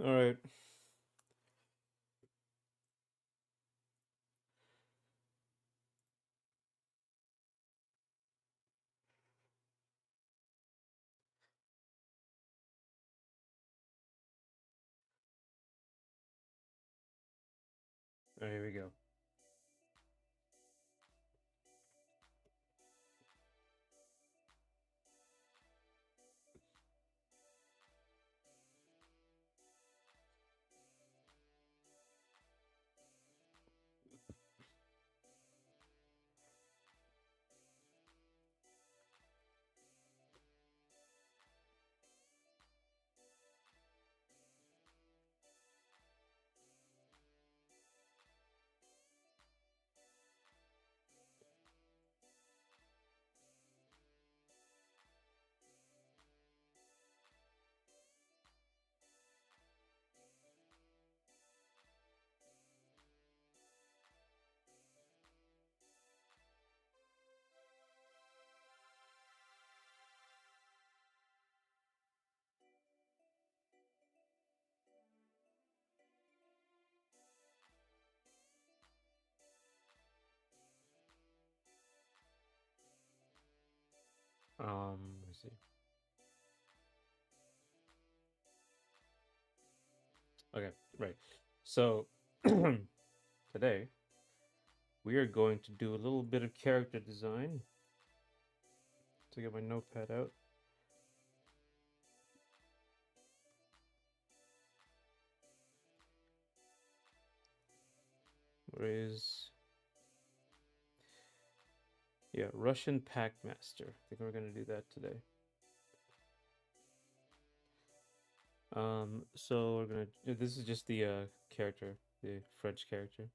All right. All right, here we go. Let me see. Okay, right. So today we are going to do a little bit of character design. To get my notepad out. Where is Russian Packmaster. I think we're gonna do that today. So we're gonna. This is just the character, the French character.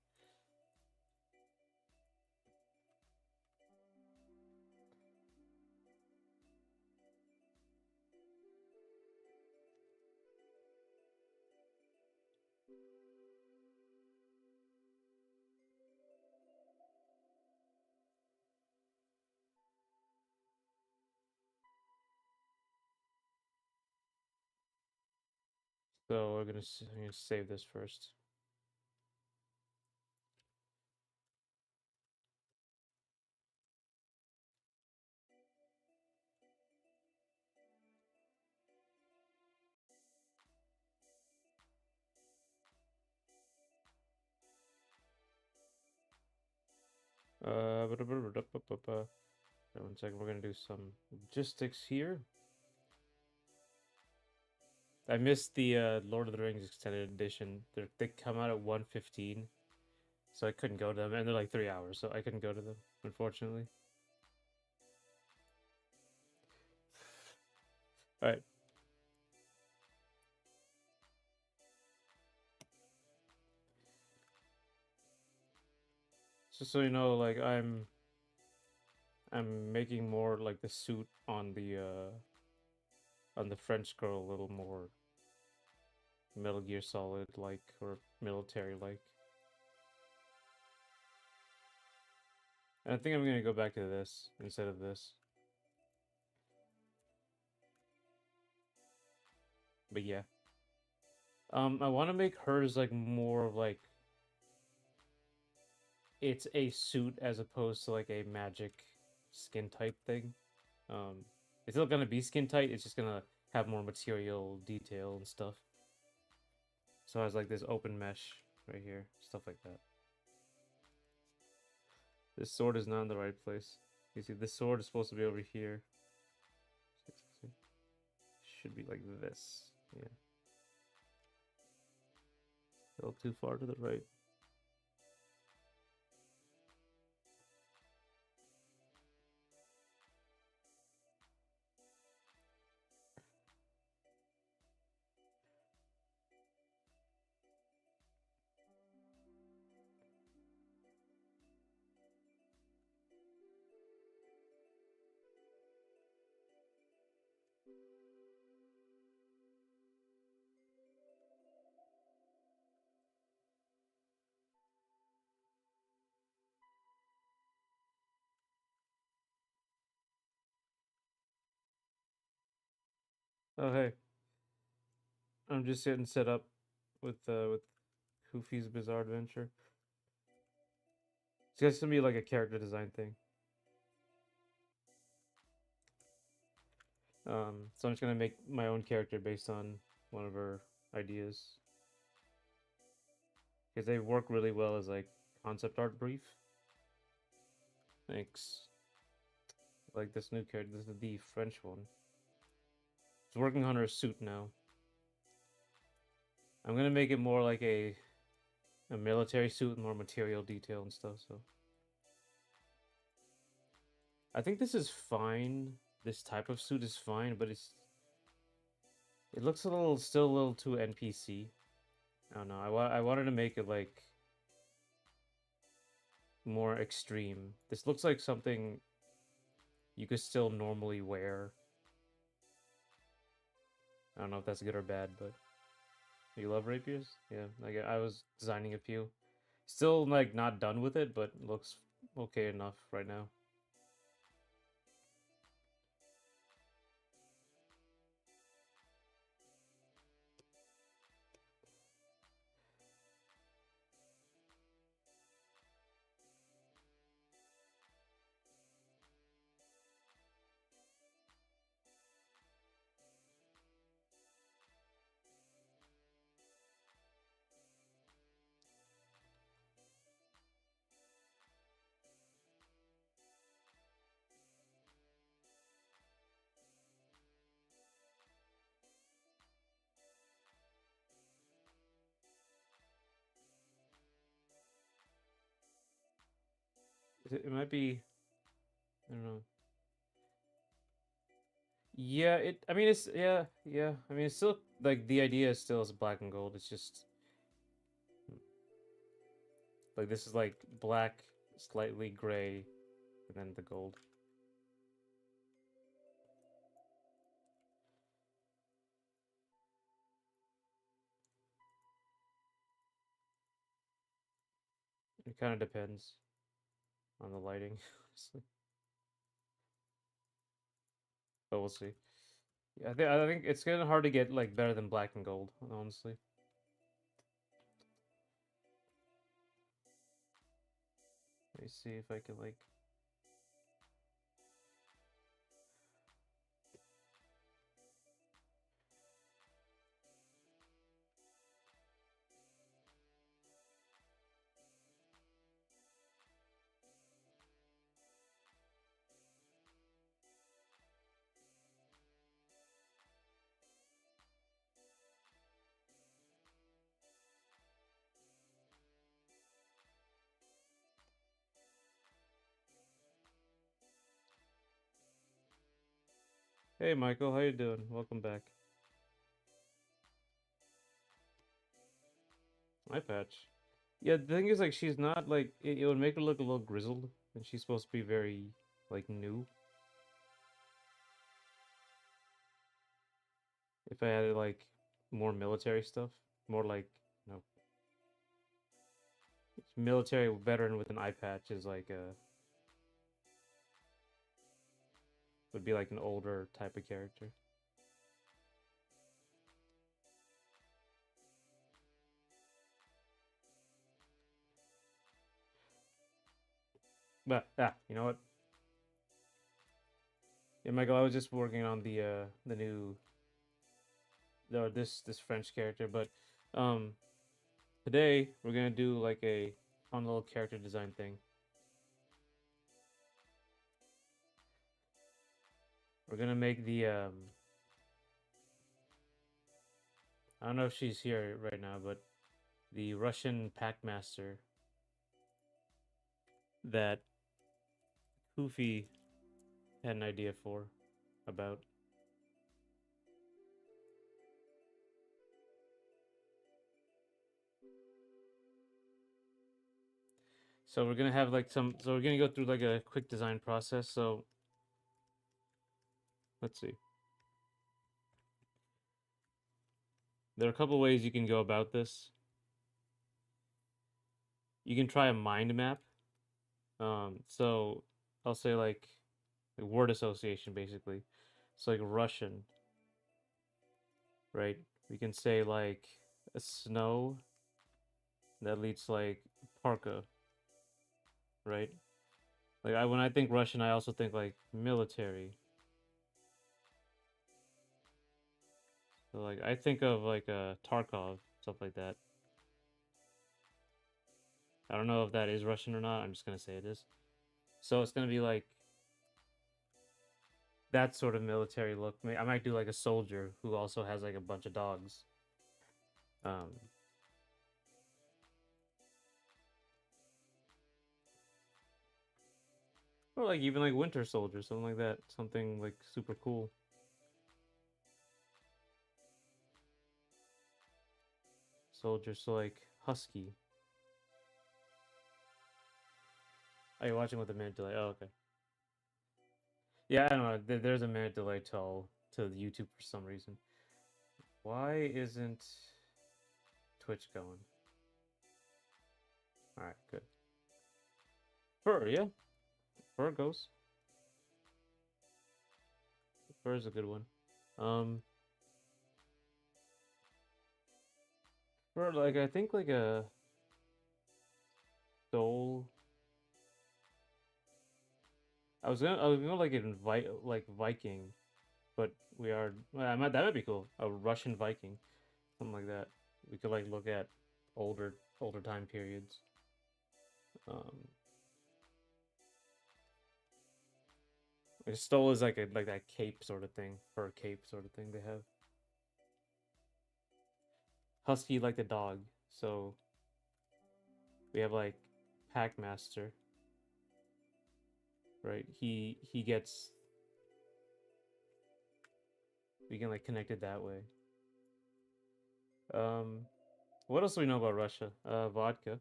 So I'm gonna save this first. One second, we're gonna do some logistics here. I missed the Lord of the Rings extended edition. They come out at 1:15, so I couldn't go to them, and they're like 3 hours, so I couldn't go to them, unfortunately. All right. So you know, like I'm making more like the suit on the French girl a little more Metal Gear Solid like or military like. And I think I'm gonna go back to this instead of this. But yeah. I want to make hers like more of like it's a suit as opposed to like a magic skin type thing. Um, it's still gonna be skin tight. It's just gonna have more material detail and stuff. So it has like this open mesh right here, stuff like that. This sword is not in the right place. You see, this sword is supposed to be over here. Should be like this. Yeah, a little too far to the right. Oh hey, I'm just getting set up. with Coofe's Bizarre Adventure. It's just gonna be like a character design thing. So I'm just gonna make my own character based on one of her ideas because they work really well as like concept art brief. Thanks. Like this new character, this is the French one. It's working on her suit now. I'm gonna make it more like a military suit with more material detail and stuff. So I think this is fine. This type of suit is fine, but it looks still a little too NPC. I don't know. I wanted to make it like more extreme. This looks like something you could still normally wear. I don't know if that's good or bad, but you love rapiers? Yeah, like I was designing a few. Still like not done with it, but looks okay enough right now. It might be, I don't know. Yeah, I mean, it's yeah. I mean, it's still like the idea is still is black and gold. It's just like this is like black, slightly gray, and then the gold. It kind of depends on the lighting, honestly. But we'll see. Yeah, I think it's kind of hard to get like better than black and gold, honestly. Let me see if I can like. Hey, Michael, how you doing? Welcome back. Eye patch. Yeah, the thing is, like, she's not like it would make her look a little grizzled, and she's supposed to be very like new. If I added like more military stuff, more like you know, military veteran with an eye patch is like a would be like an older type of character. But you know what? Yeah, Michael, I was just working on the new this French character, but um today we're gonna do like a fun little character design thing. We're gonna make the I don't know if she's here right now, but the Russian Packmaster that Coofe had an idea for about. So we're gonna have like so we're gonna go through like a quick design process. So let's see. There are a couple ways you can go about this. You can try a mind map. So I'll say like word association basically. So like Russian, right? We can say like a snow that leads to like parka, right? Like when I think Russian, I also think like military. So like I think of like Tarkov, stuff like that. I don't know if that is Russian or not. I'm just gonna say it is. So it's gonna be like that sort of military look. I might do like a soldier who also has like a bunch of dogs. Um, or like even like Winter Soldier, something like that. Something like super cool. Soldier, so like husky. Are you watching with a minute delay? Oh, okay. Yeah, I don't know. There's a minute delay to the YouTube for some reason. Why isn't Twitch going? All right, good. Fur, yeah, fur goes. Fur is a good one. Um, fur like I think like a soul. I was gonna like invite like Viking, but we are that might be cool. A Russian Viking, something like that. We could like look at older time periods. Um, like stole is like a like that cape sort of thing, fur cape sort of thing they have. Husky like the dog, so we have like Packmaster, right? He gets we can like connect it that way. Um, what else do we know about Russia? Vodka.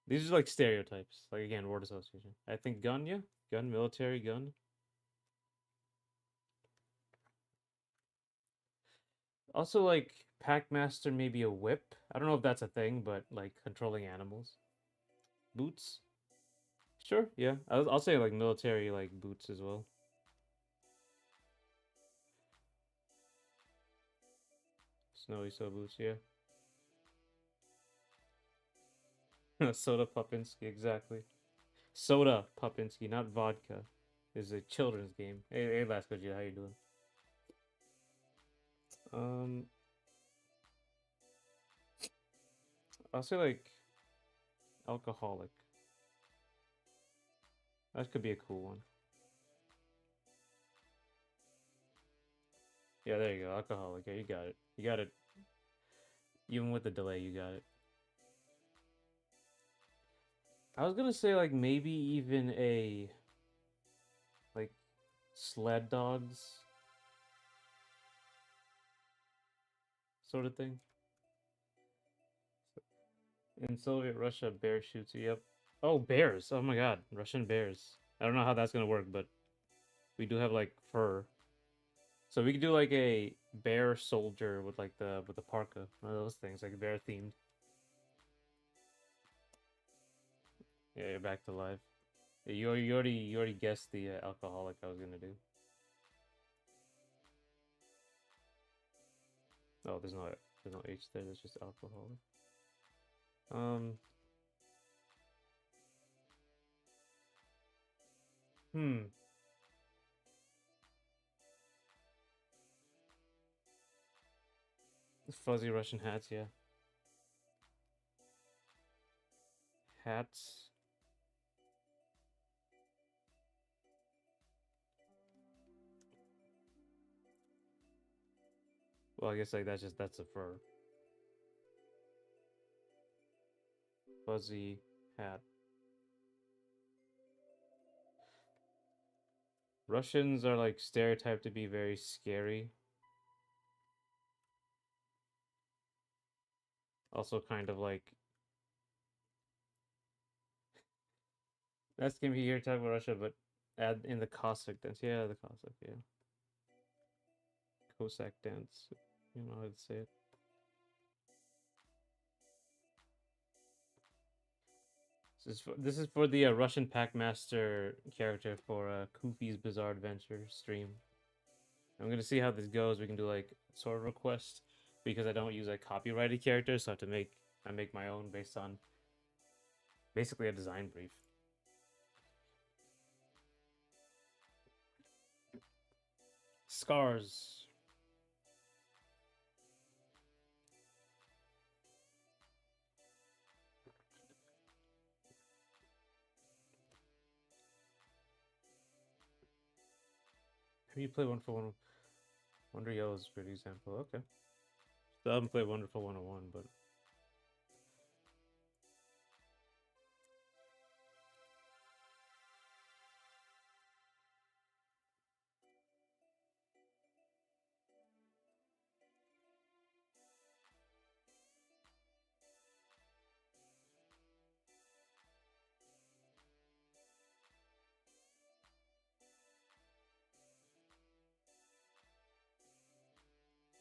These are like stereotypes. Like again, word association. I think gun, yeah, gun, military gun. Also like Packmaster, maybe a whip. I don't know if that's a thing, but like controlling animals. Boots. Sure, yeah. I'll say like military like boots as well. Snowy so boots, yeah. Soda Popinski, exactly. Soda Popinski, not vodka. Is a children's game. Hey, Lasco G, how you doing? Um, I'll say like alcoholic. That could be a cool one. Yeah, there you go. Alcoholic. Yeah, you got it. You got it. Even with the delay, you got it. I was gonna say like maybe even a like sled dogs sort of thing. In Soviet Russia, bear shoots. Yep. Oh, bears. Oh my God, Russian bears. I don't know how that's gonna work, but we do have like fur, so we could do like a bear soldier with the parka. One of those things, like bear themed. Yeah, you're back to life. Yeah, you already guessed the alcoholic I was gonna do. Oh, there's no H there. There's just alcoholic. Um. Hmm. Fuzzy Russian hats. Yeah. Hats. Well, I guess like that's a fur. Fuzzy hat. Russians are like stereotyped to be very scary. Also, kind of like that's gonna be here talking about Russia, but add in the Cossack dance. Yeah, the Cossack. Yeah, Cossack dance. You know how to say it. This is for the Russian Packmaster character for Koofe's Bizarre Adventure stream. I'm gonna see how this goes. We can do like sort of request because I don't use like copyrighted characters, so I have to make my own based on basically a design brief. Scars. Have you play one for one? Wonder Yellow is a good example. Okay. Still haven't played Wonderful 101, but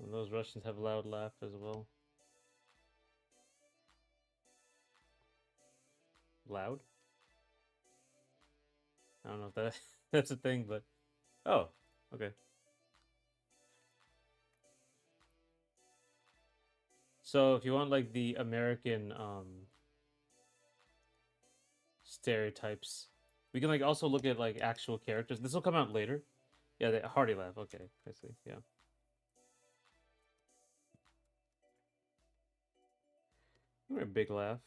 and those Russians have a loud laugh as well. Loud? I don't know if that that's a thing, but oh, okay. So if you want like the American stereotypes, we can like also look at like actual characters. This will come out later. Yeah, the hearty laugh. Okay, I see. Yeah. A big laugh.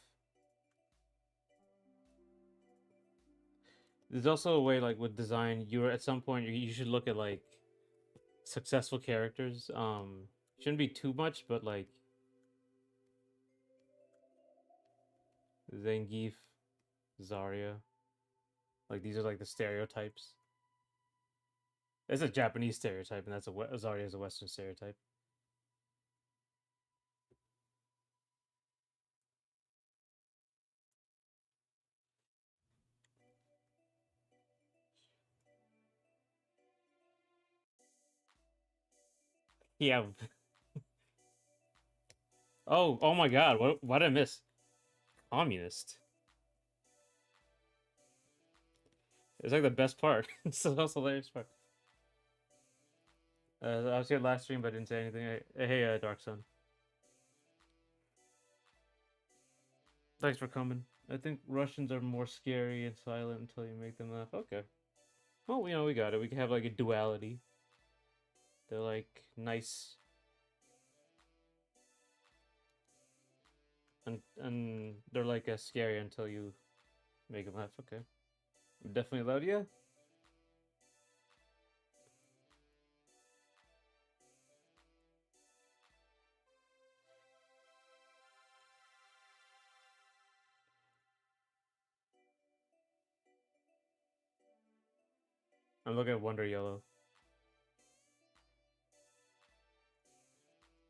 There's also a way like with design, you're at some point you should look at like successful characters. Shouldn't be too much, but like Zangief, Zarya. Like these are like the stereotypes. It's a Japanese stereotype, and that's Zarya is a Western stereotype. Yeah. Oh my God! What did I miss? Communist. It's like the best part. It's the most hilarious part. I was here last stream, but I didn't say anything. Hey, Dark Sun. Thanks for coming. I think Russians are more scary and silent until you make them laugh. Okay. Well, we got it. We can have like a duality. They're like nice and they're like scary until you make them laugh. Okay. Definitely allowed. Yeah. I'm looking at Wonder Yellow.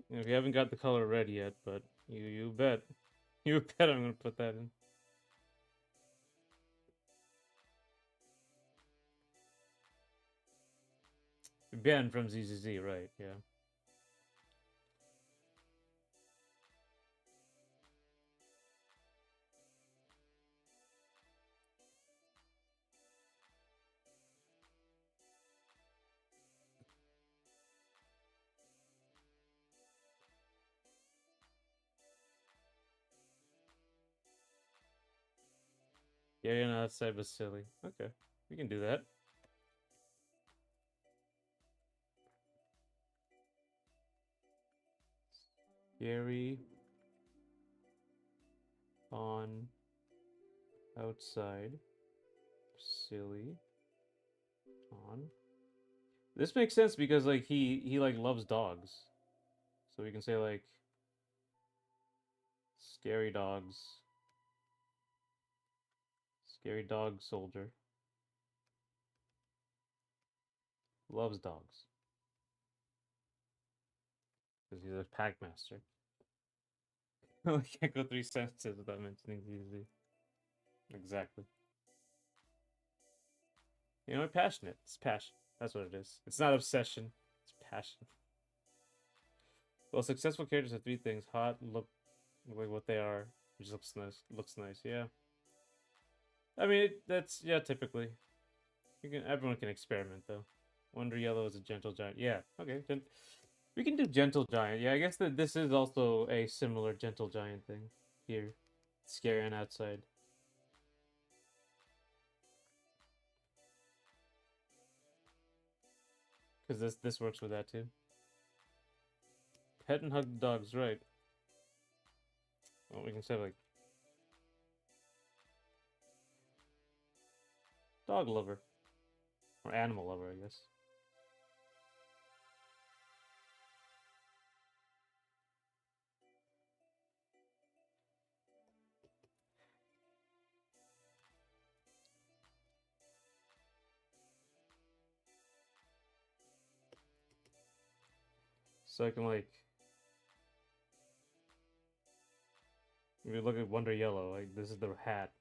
We haven't got the color red yet, but you bet. You bet I'm gonna put that in. Ben from ZZZ, right? Yeah. Yeah, you're not outside, but silly. Okay, we can do that. Scary on outside, silly on. This makes sense because like he like loves dogs, so we can say like scary dogs, scary dog soldier loves dogs because he's a pack master. We can't go 3 sentences without mentioning ZZ. Exactly. You know, passionate. It's passion. That's what it is. It's not obsession. It's passion. Well, successful characters have 3 things: hot, look like what they are, which looks nice. Looks nice. Yeah. I mean, that's yeah. Typically, everyone can experiment though. Wonder Yellow is a gentle giant. Yeah, okay. We can do gentle giant. Yeah, I guess that this is also a similar gentle giant thing here. Scary on outside. Because this works with that too. Pet and hug the dogs, right. Well, we can say like dog lover. Or animal lover, I guess. So I can like if you look at Wonder Yellow, like this is the hat.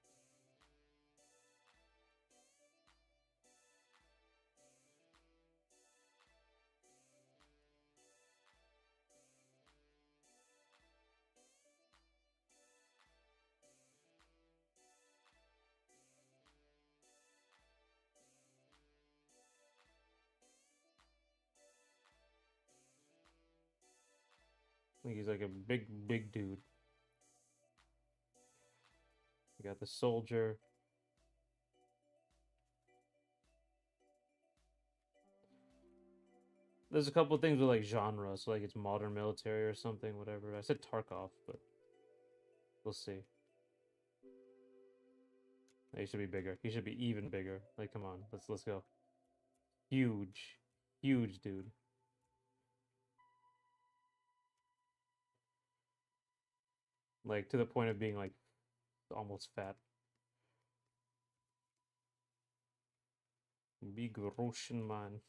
I think he's like a big dude. You got the soldier. There's a couple things with like genre, so like it's modern military or something, whatever. I said Tarkov, but we'll see. He should be bigger. He should be even bigger. Like, come on, let's go. Huge, huge dude. Like to the point of being like almost fat. Big Russian man.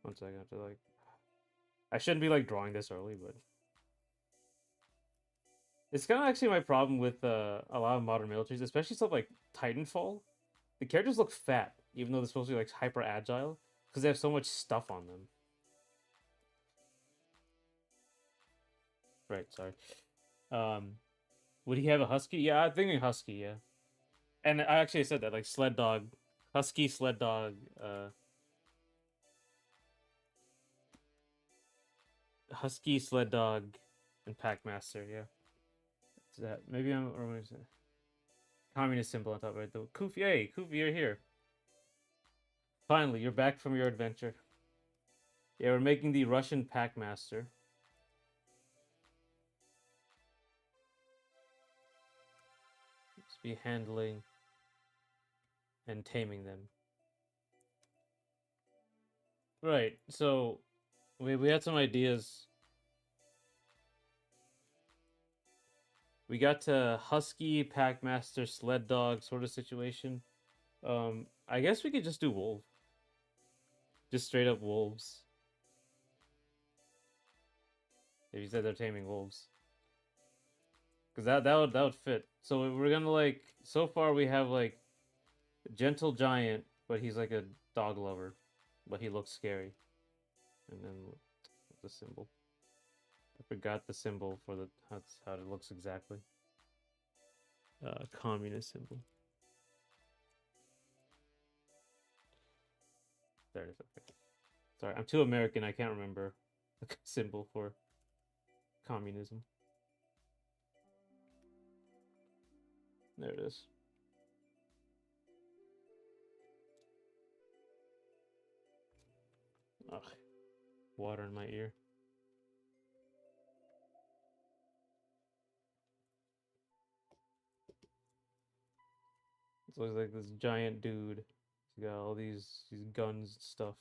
One second, I have to like. I shouldn't be like drawing this early, but it's kind of actually my problem with a lot of modern militaries, especially stuff like Titanfall. The characters look fat, even though they're supposed to be like hyper agile, because they have so much stuff on them. Right, sorry. Um, would he have a husky? Yeah, I'm thinking husky. Yeah, and I actually said that like sled dog, husky, sled dog, husky, sled dog, and packmaster. Yeah, it's that. Maybe I'm or what is it? Communist symbol on top right though. Coofe, hey, Coofe, you're here. Finally, you're back from your adventure. Yeah, we're making the Russian packmaster. Just be handling and taming them. Right. So we had some ideas. We got to husky, packmaster, sled dog sort of situation. I guess we could just do wolf. Just straight up wolves. If you said they're taming wolves. Cause that would fit. So we're gonna like so far we have like a gentle giant, but he's like a dog lover. But he looks scary. And then the symbol. I forgot the symbol for the that's how it looks exactly. Communist symbol. There it is. Okay. Sorry, I'm too American. I can't remember the symbol for communism. There it is. Ugh, water in my ear. It looks like this giant dude. He's got all these guns and stuff.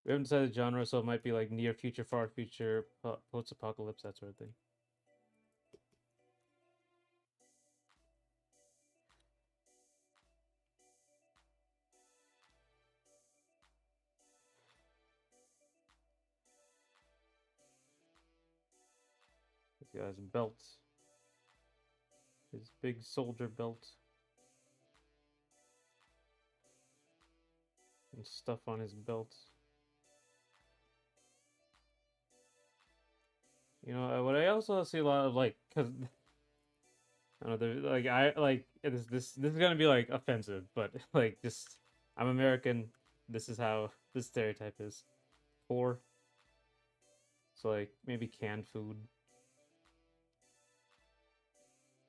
We haven't decided genre, so it might be like near future, far future, post-apocalypse, that sort of thing. This guy's belt. His big soldier belt. And stuff on his belt. You know, what I also see a lot of like, because I don't know, like I like this is gonna be like offensive, but like just I'm American. This is how this stereotype is. Poor. So like maybe canned food.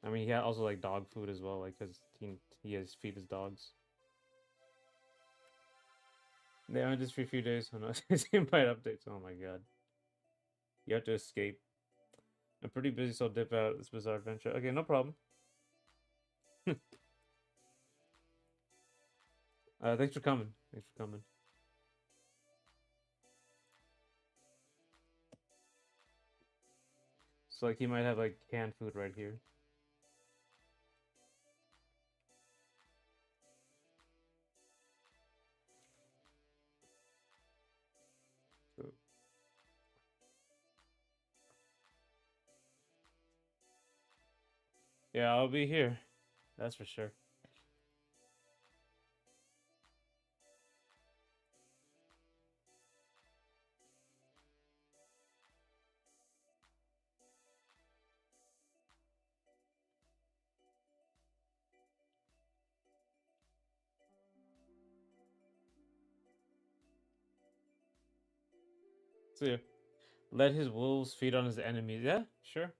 I mean, he had also like dog food as well, like because he has feed his dogs. They only just for a few days. Oh no, invite updates. Oh my god, you have to escape. I'm pretty busy, so I'll dip out. This bizarre adventure. Okay, no problem. Thanks for coming. Thanks for coming. So like he might have like canned food right here. So, yeah, I'll be here. That's for sure. So yeah, let his wolves feed on his enemies. Yeah, sure.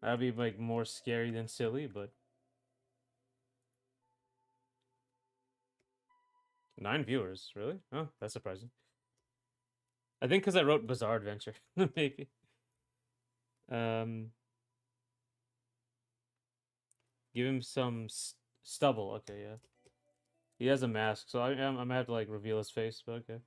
That'd be like more scary than silly, but 9 viewers, really? Oh, that's surprising. I think because I wrote Bizarre Adventure, maybe. Um, give him some stubble. Okay, yeah. He has a mask, so I'm gonna have to like reveal his face, but okay.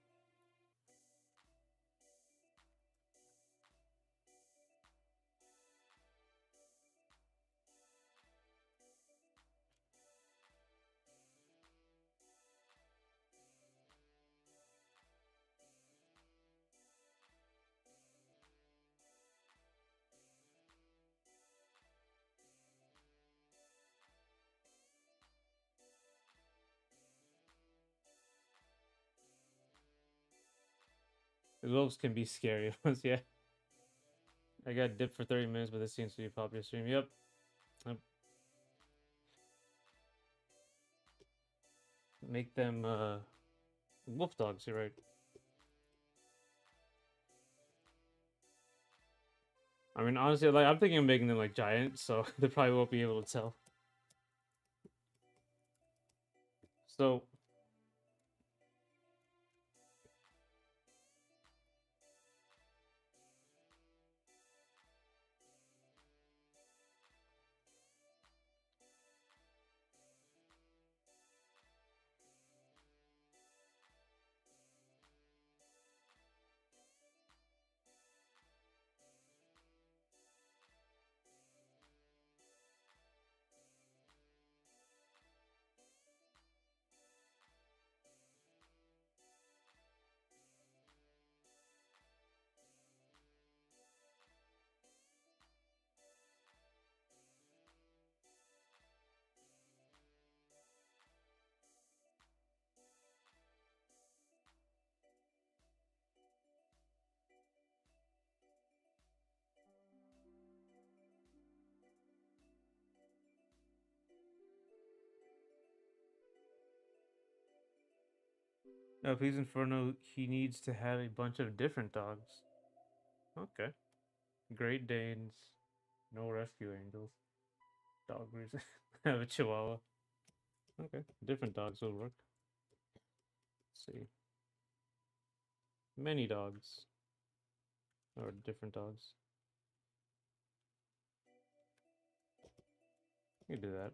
The wolves can be scary ones, yeah. I got dipped for 30 minutes, but this seems to be a popular stream. Yep. Make them wolf dogs, you're right. I mean, honestly, like I'm thinking of making them like giant, so they probably won't be able to tell. So if he's Inferno, he needs to have a bunch of different dogs. Okay. Great Danes, no rescue angels. Dog reason. Have a Chihuahua. Okay. Different dogs will work. Let's see. Many dogs. Or different dogs. You can do that.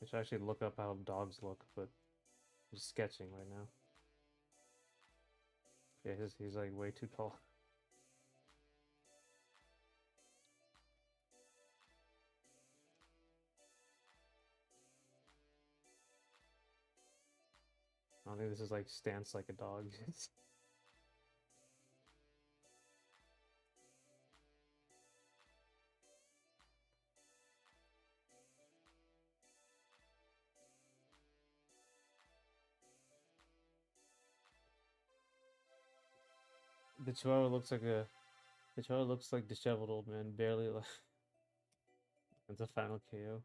I should actually look up how dogs look, but I'm just sketching right now. Yeah, he's like way too tall. I don't think this is like stance like a dog. The Chihuahua looks like a... The Chihuahua looks like disheveled old man, barely alive. It's a final KO.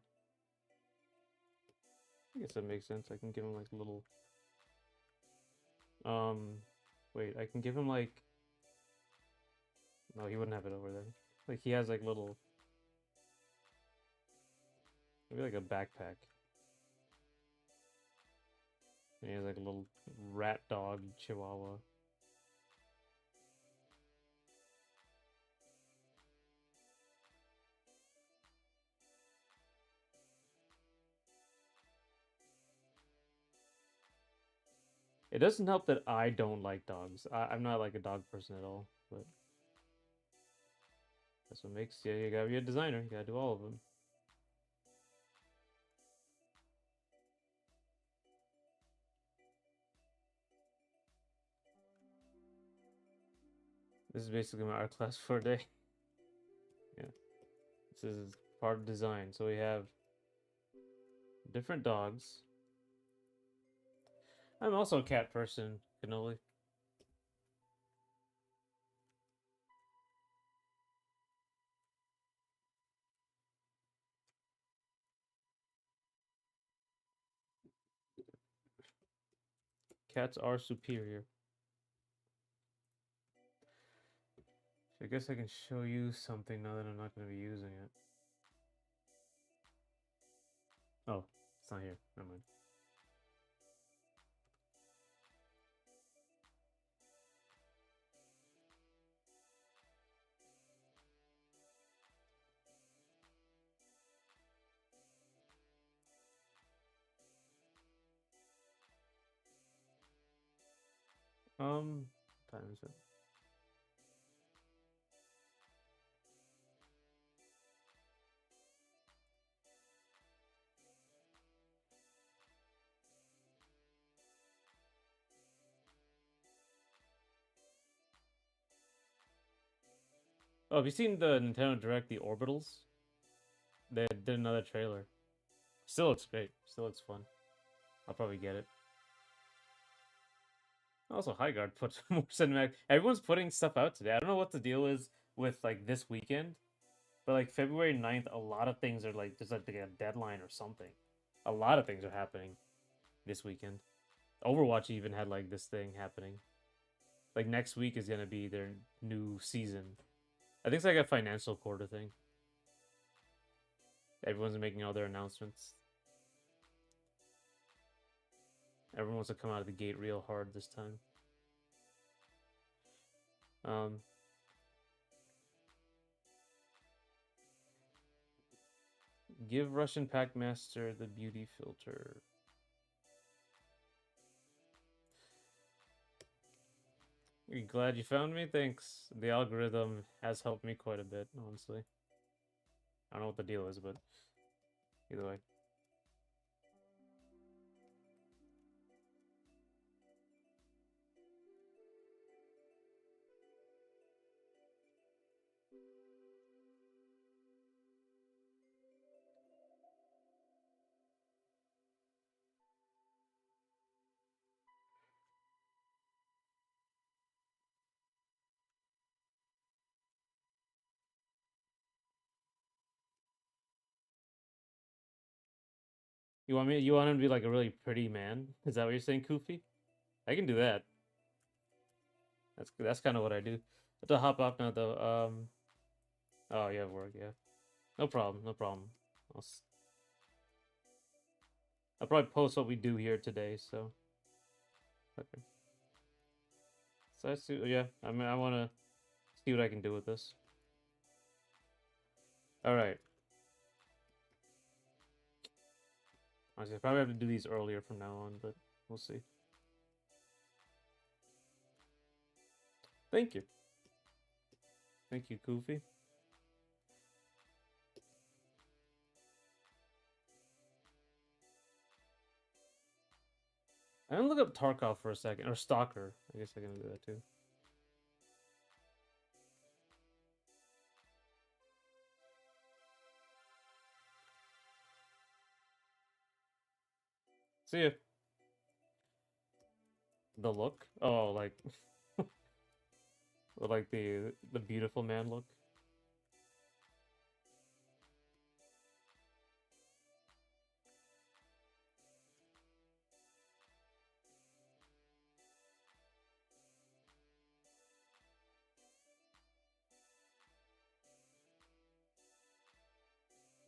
I guess that makes sense. I can give him like a little... Wait, I can give him like... No, he wouldn't have it over there. Like, he has like little... Maybe like a backpack. And he has like a little rat dog Chihuahua. It doesn't help that I don't like dogs. I'm not like a dog person at all, but that's what makes you gotta be a designer. You gotta do all of them. This is basically my art class for a day. Yeah, this is part of design. So we have different dogs. I'm also a cat person, Cannoli. Cats are superior. I guess I can show you something now that I'm not going to be using it. Oh, it's not here. Never mind. Time is it? Oh, have you seen the Nintendo Direct, the Orbitals? They did another trailer. Still looks great. Still looks fun. I'll probably get it. Also, Highguard puts more cinematic. Everyone's putting stuff out today. I don't know what the deal is with like this weekend, but like February 9th, a lot of things are like there's like a deadline or something. A lot of things are happening this weekend. Overwatch even had like this thing happening. Like next week is gonna be their new season. I think it's like a financial quarter thing. Everyone's making all their announcements. Everyone wants to come out of the gate real hard this time. Give Russian Packmaster the beauty filter. You're glad you found me? Thanks. The algorithm has helped me quite a bit, honestly. I don't know what the deal is, but either way. You want him to be like a really pretty man? Is that what you're saying, Koofy? I can do that. That's kind of what I do. I have to hop off now though. Oh, you have work, yeah. No problem, no problem. I'll probably post what we do here today, so okay. So I see, yeah, I mean I wanna see what I can do with this. Alright. Honestly, I probably have to do these earlier from now on, but we'll see. Thank you. Thank you, Koofy. I'm gonna look up Tarkov for a second, or Stalker. I guess I can do that too. See ya. The look? Oh, like... With like the beautiful man look.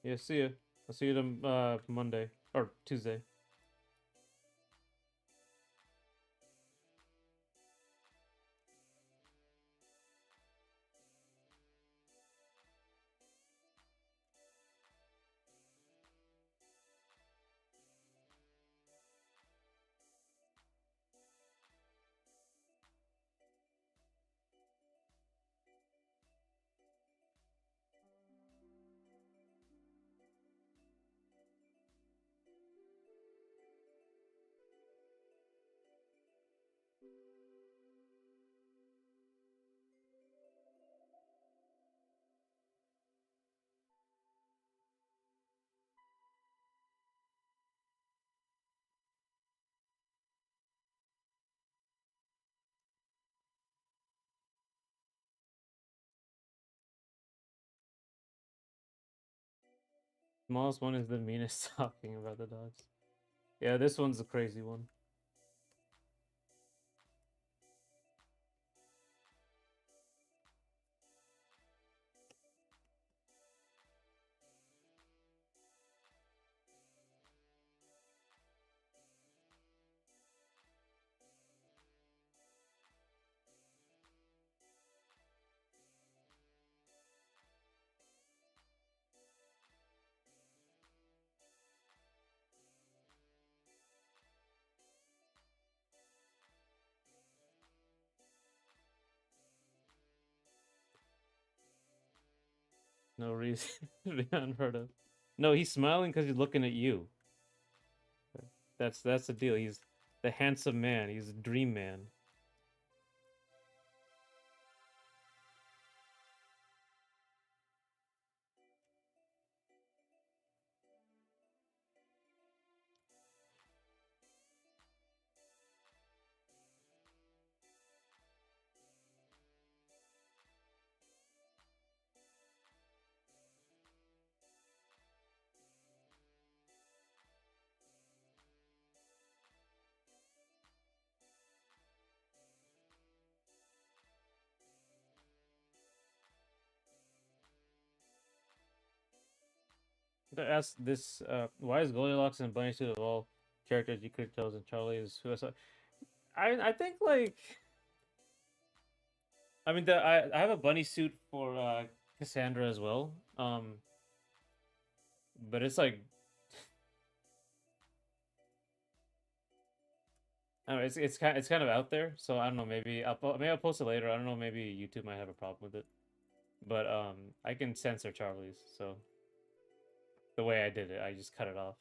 Yeah, see ya. I'll see you Monday or Tuesday. Smallest one is the meanest talking about the dogs. Yeah, this one's the crazy one. No reason to be unheard of. No, he's smiling because he's looking at you. That's the deal. He's the handsome man. He's a dream man. To ask this, why is Goldilocks and Bunny Suit of all characters you could tell and Charlie is who? I think like I mean I have a bunny suit for Cassandra as well. But it's like I don't know, it's kind of out there. So I don't know. Maybe I'll post it later. I don't know. Maybe YouTube might have a problem with it. But I can censor Charlie's. So the way I did it, I just cut it off.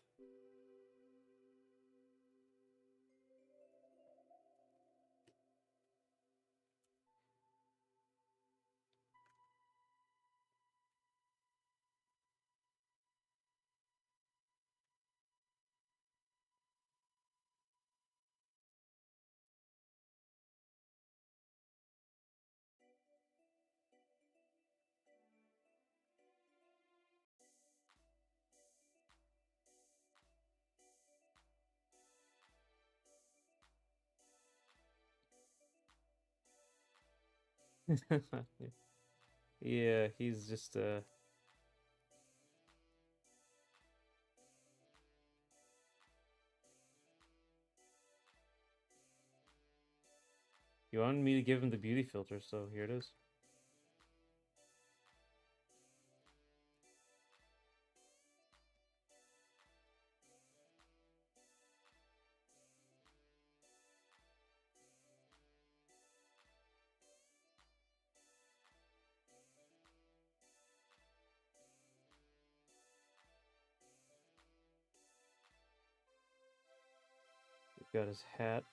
Yeah, he's just You wanted me to give him the beauty filter, so here it is. He's got his hat.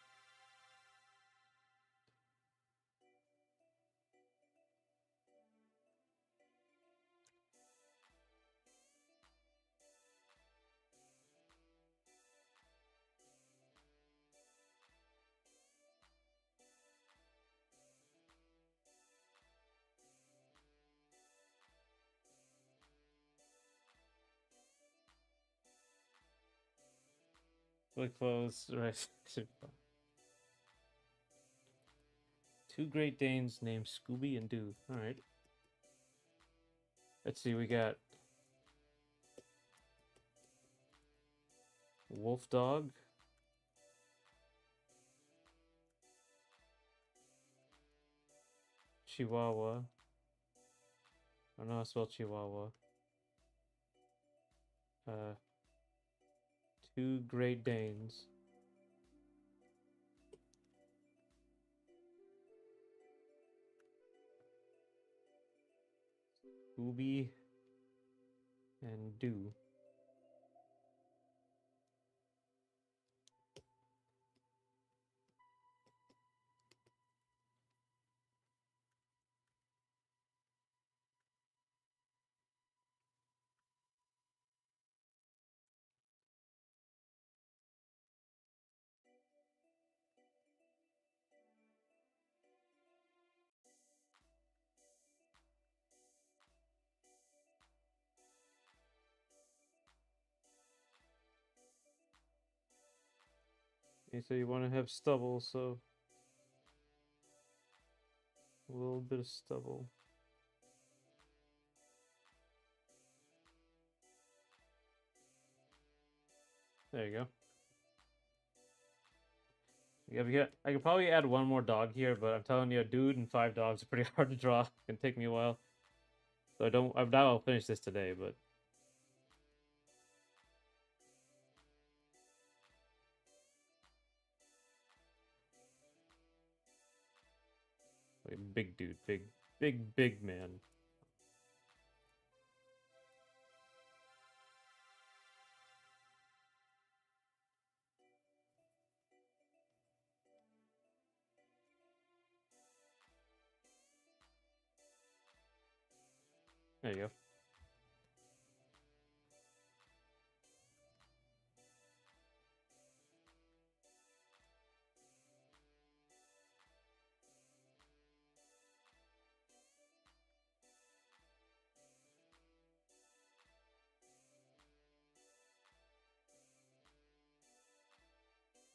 Really close, right? Two Great Danes named Scooby and Doo. All right. Let's see. We got Wolf Dog, Chihuahua. I don't know how to spell Chihuahua. Uh, two Great Danes. Scooby and Doo. And so you want to have stubble, so a little bit of stubble. There you go. Yeah, I could probably add one more dog here, but I'm telling you, a dude and 5 dogs are pretty hard to draw. It can take me a while. So I doubt I'll finish this today, but like, big dude, big man. There you go.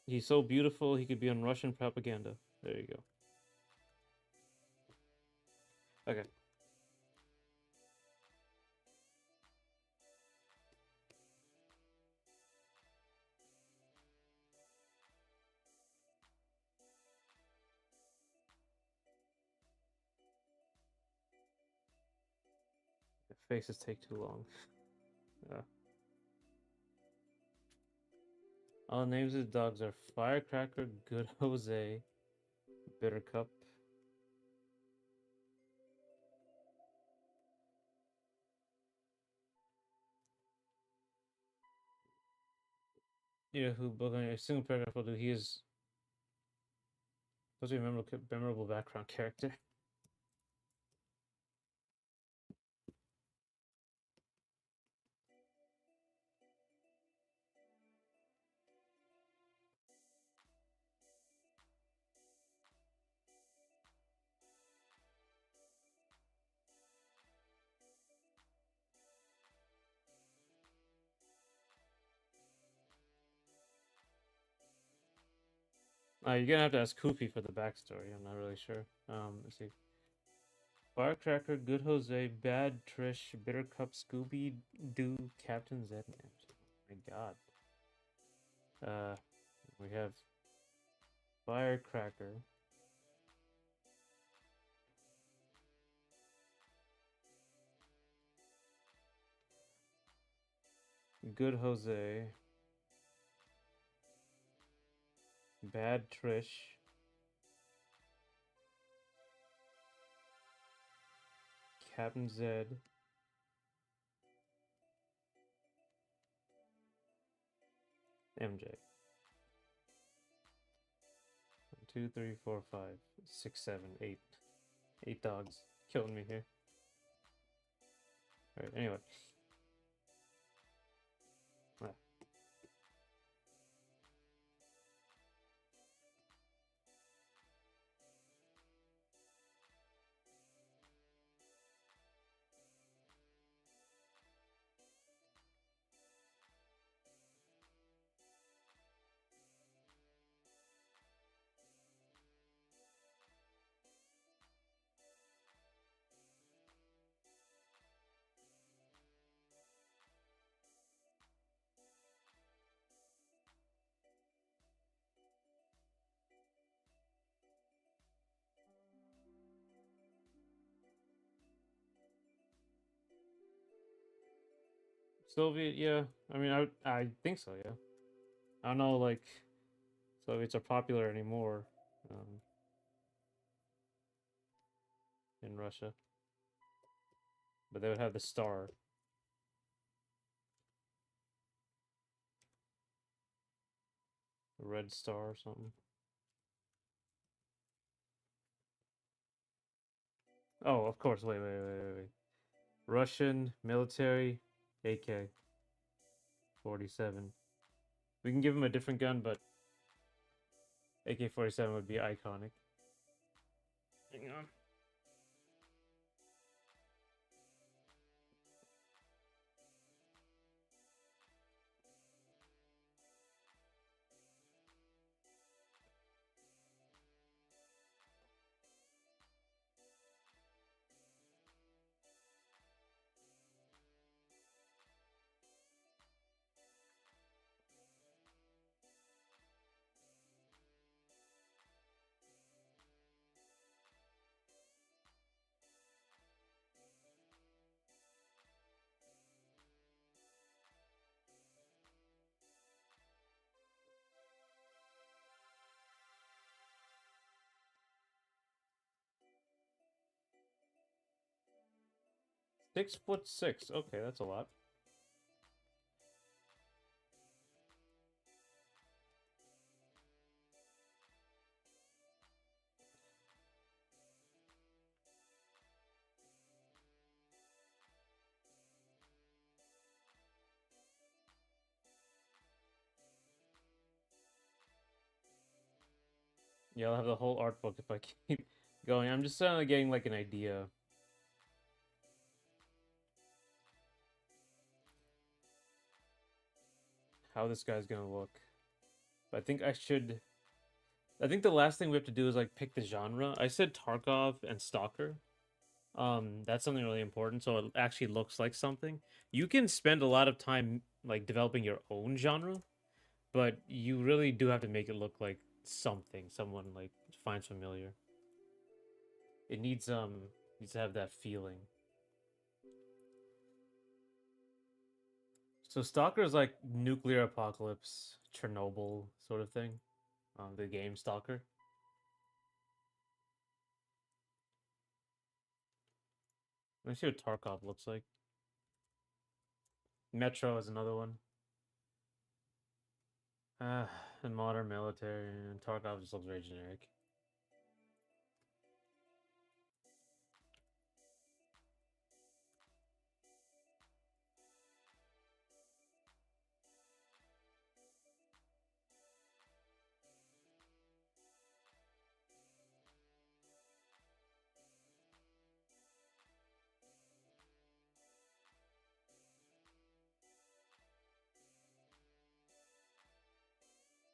He's so beautiful, he could be on Russian propaganda. There you go. Okay. The faces take too long. All the names of the dogs are Firecracker, Good Jose, Bittercup. You know who I assume Paragraph will do. He is supposed to be a memorable background character. You're gonna have to ask Coofe for the backstory. I'm not really sure. Let's see. Firecracker, Good Jose, Bad Trish, Bittercup, Scooby Doo, Captain Zed. Oh my God. We have Firecracker, Good Jose, Bad Trish, Captain Zed, MJ. 1, 2, 3, 4, 5, 6, 7, 8. 8 dogs. Killing me here. Alright, anyway. Ah. Soviet, yeah. I mean, I think so, yeah. I don't know, like, Soviets are popular anymore in Russia, but they would have the star. The red star or something. Oh, of course. Wait. Russian military AK-47. We can give him a different gun, but AK-47 would be iconic. Hang on. .6'6". Okay, that's a lot. Yeah, I'll have the whole art book if I keep going. I'm just getting like an idea how this guy's gonna look. But I think the last thing we have to do is like pick the genre. I said Tarkov and Stalker. That's something really important, so it actually looks like something. You can spend a lot of time like developing your own genre, but you really do have to make it look like something someone like finds familiar. It needs to have that feeling. So Stalker is like nuclear apocalypse, Chernobyl sort of thing. The game Stalker. Let's see what Tarkov looks like. Metro is another one. And modern military and Tarkov just looks very generic.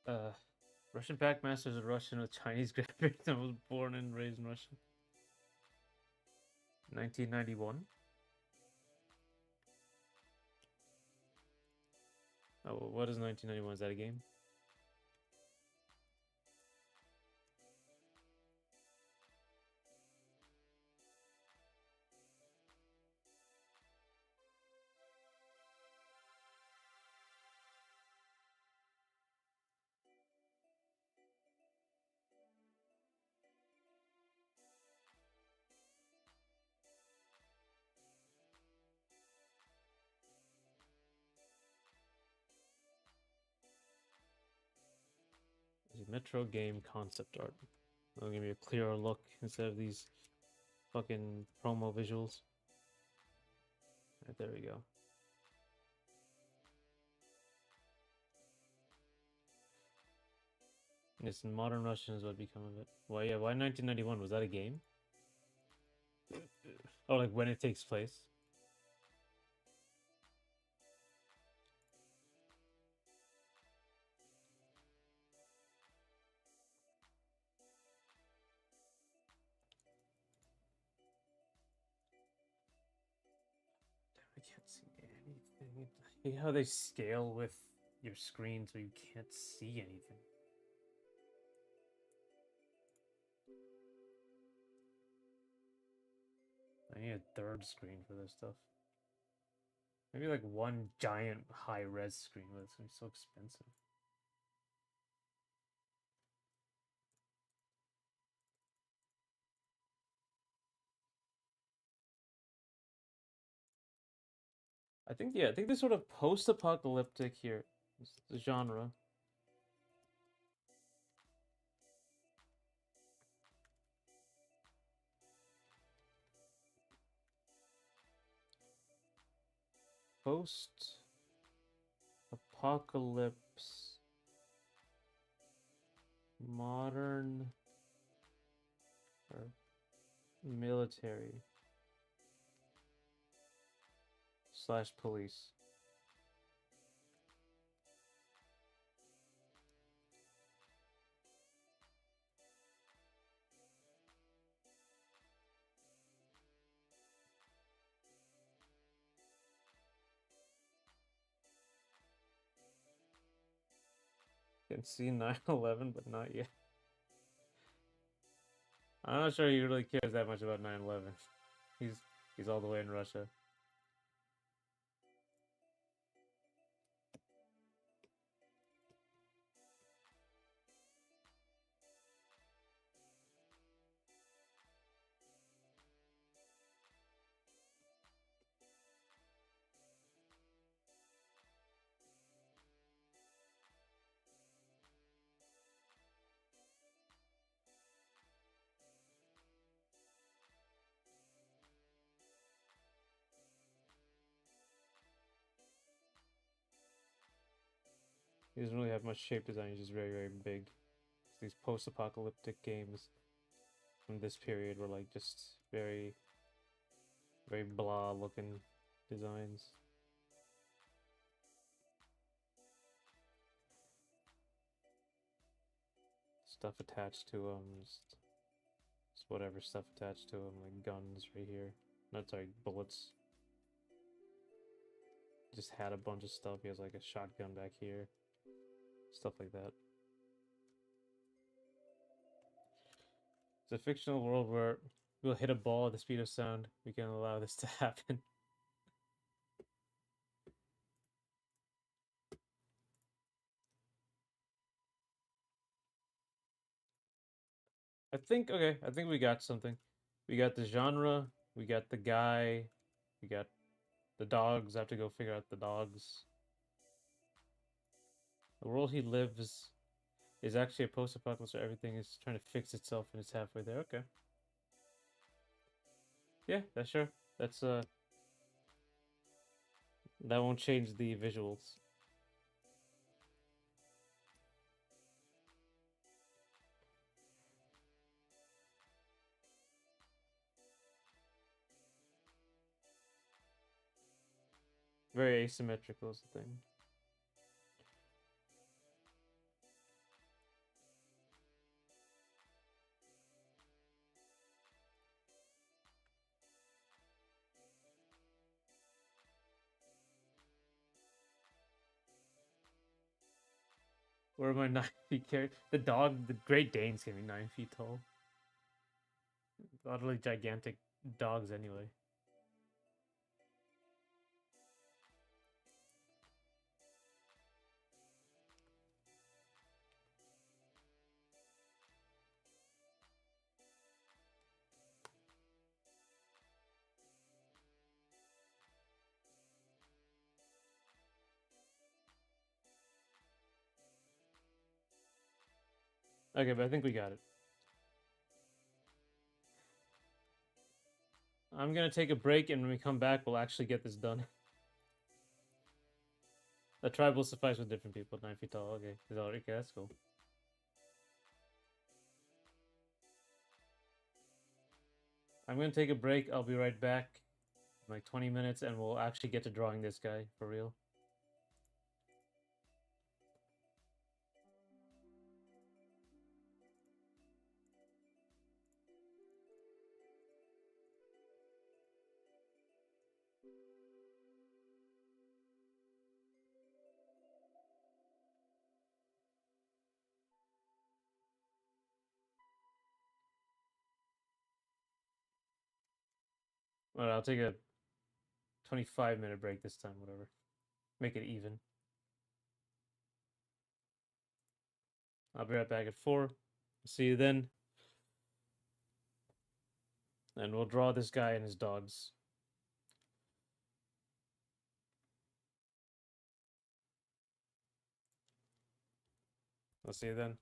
Uh, Russian Packmaster is a Russian with Chinese grandparents and was born and raised in Russia. 1991. Oh, what is 1991? Is that a game? It's a Metro game concept art. That'll give me a clearer look instead of these fucking promo visuals. Right, there we go. Yes, modern Russian is what become of it. Why? Yeah, why 1991? Was that a game? Oh, like when it takes place? I can't see anything. I hate how they scale with your screen so you can't see anything. I need a third screen for this stuff. Maybe like one giant high-res screen, but it's gonna be so expensive. I think, yeah, I think this sort of post-apocalyptic here is the genre. Post-apocalypse, modern, or military / police. Can see 9/11, but not yet. I'm not sure he really cares that much about 9/11. He's all the way in Russia. He doesn't really have much shape design. He's just very, very big. These post-apocalyptic games from this period were like just very, very blah looking designs. Stuff attached to them, just whatever stuff attached to them, like guns right here. No, sorry, bullets. Just had a bunch of stuff. He has like a shotgun back here. Stuff like that. It's a fictional world where we'll hit a ball at the speed of sound. We can allow this to happen. I think, okay, I think we got something. We got the genre, we got the guy, we got the dogs. I have to go figure out the dogs. The world he lives is actually a post-apocalypse where everything is trying to fix itself and it's halfway there. Okay. Yeah, that's sure. That's that won't change the visuals. Very asymmetrical is the thing. Where are my 9 feet carry? The dog, the Great Danes can be 9 feet tall. Utterly gigantic dogs anyway. Okay, but I think we got it. I'm gonna take a break, and when we come back, we'll actually get this done. The tribe will suffice with different people. 9 feet tall. Okay, okay, that's cool. I'm gonna take a break. I'll be right back in like 20 minutes, and we'll actually get to drawing this guy for real. Well, I'll take a 25-minute break this time, whatever. Make it even. I'll be right back at 4. See you then. And we'll draw this guy and his dogs. I'll see you then.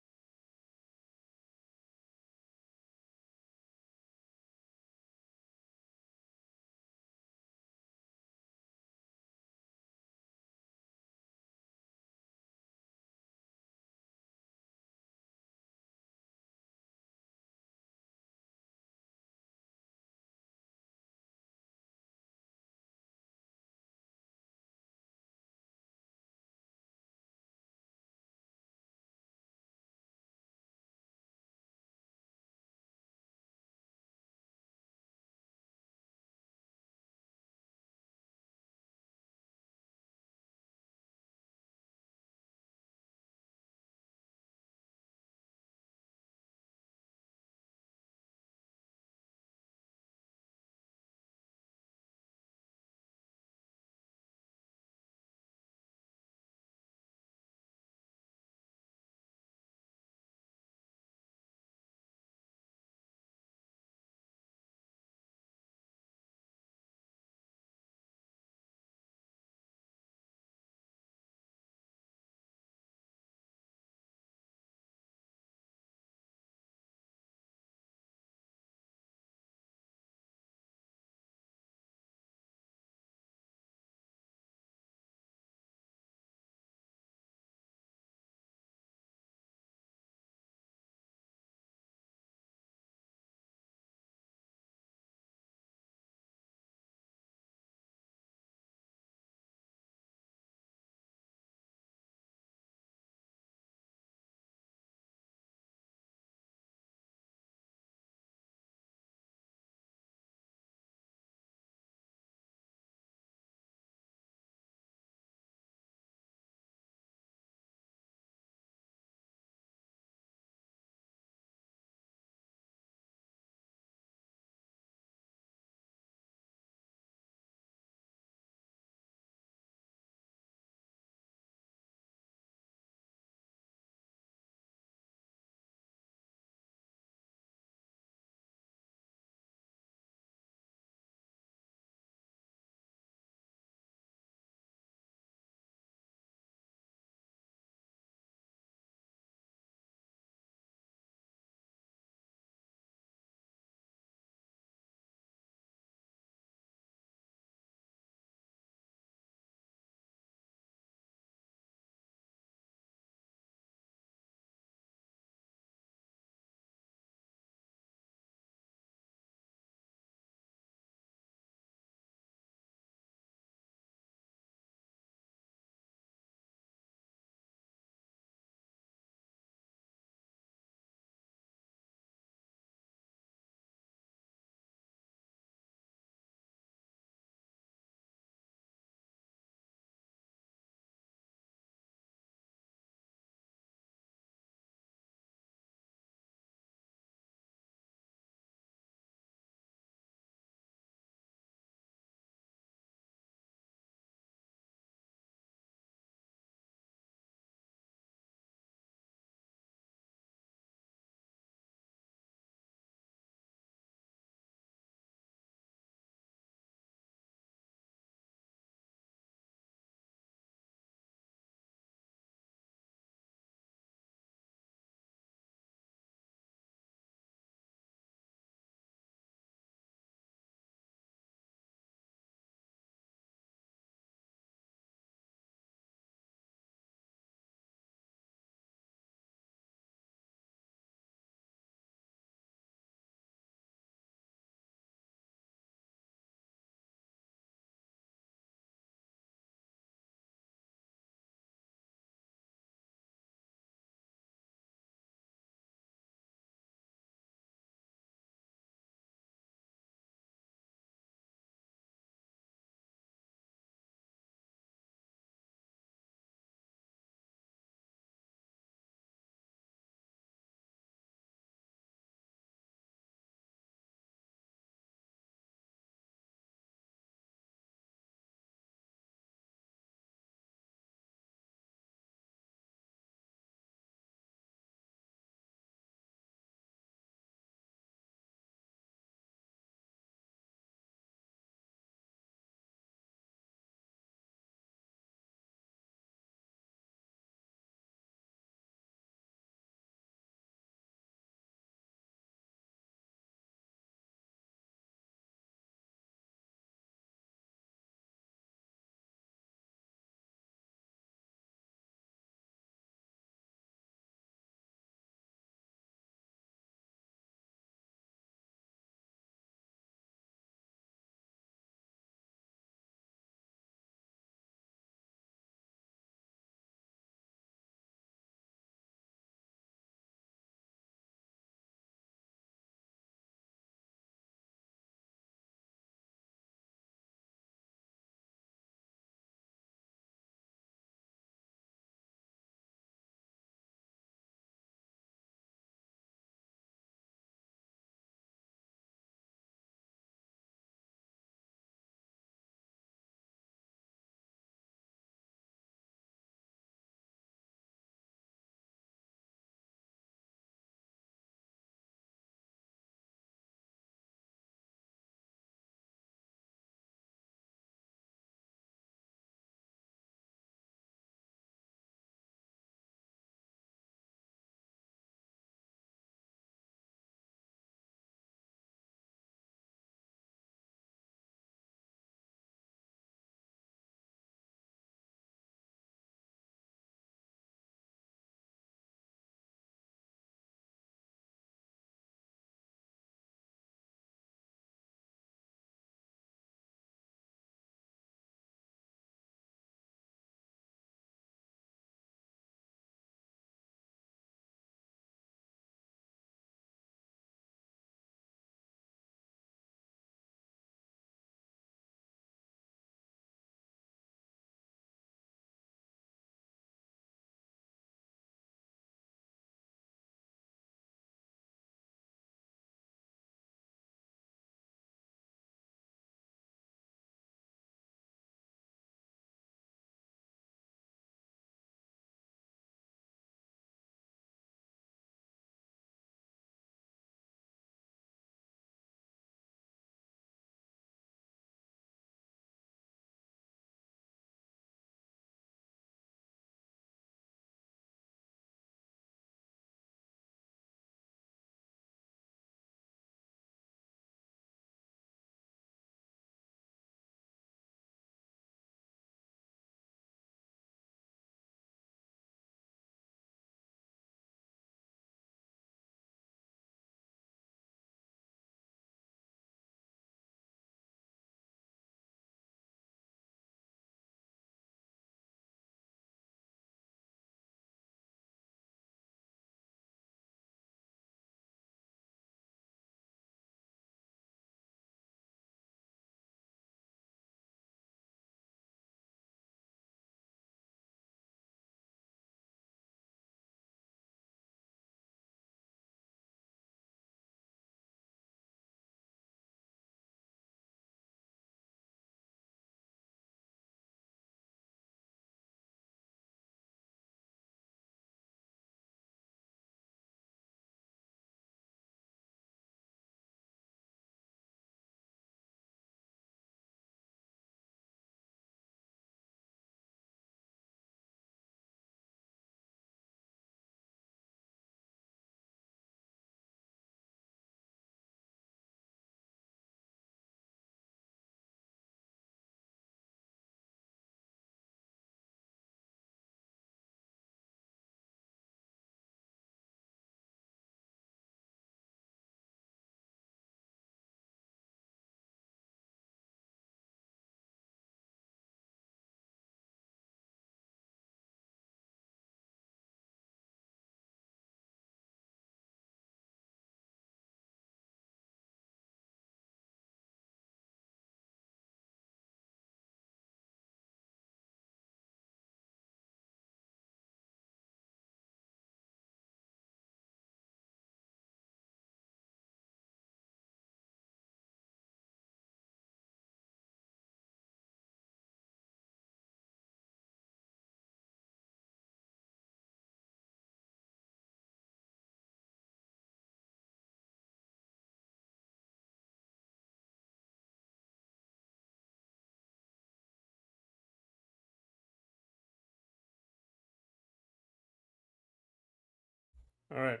All right.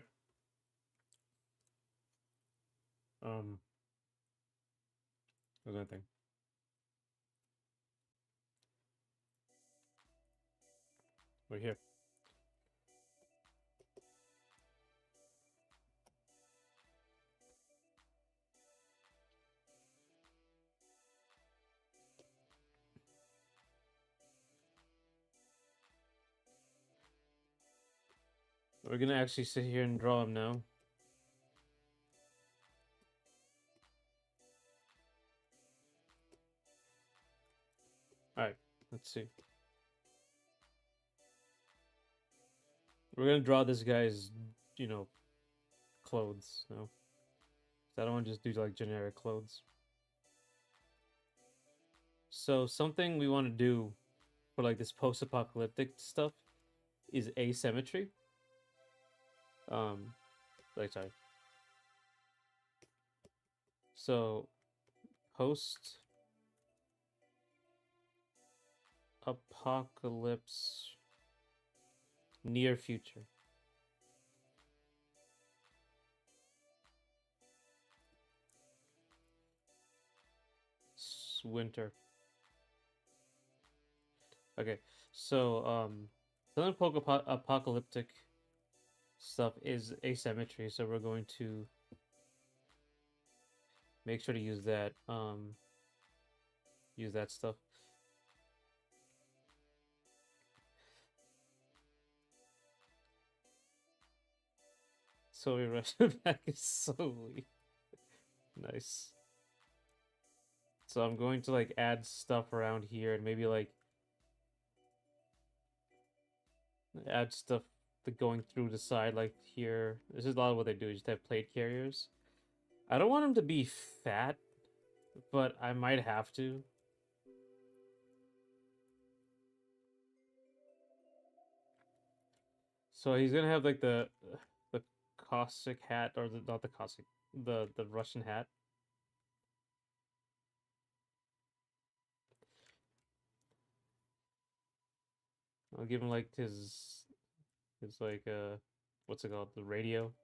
Um, there's anything. We're here. We're gonna actually sit here and draw him now. All right. Let's see. We're gonna draw this guy's, clothes now. I don't want to just do like generic clothes. So something we want to do for like this post-apocalyptic stuff is asymmetry. Sorry. So post-apocalypse near future. Winter. Okay, so something apocalyptic stuff is asymmetry, so we're going to make sure to use that stuff. So we rush back slowly. Nice. So I'm going to like add stuff around here and maybe like add stuff going through the side like here. This is a lot of what they do. You just have plate carriers. I don't want him to be fat, but I might have to. So he's gonna have like the Cossack hat, or not the Cossack, the Russian hat. I'll give him like his like what's it called, the radio.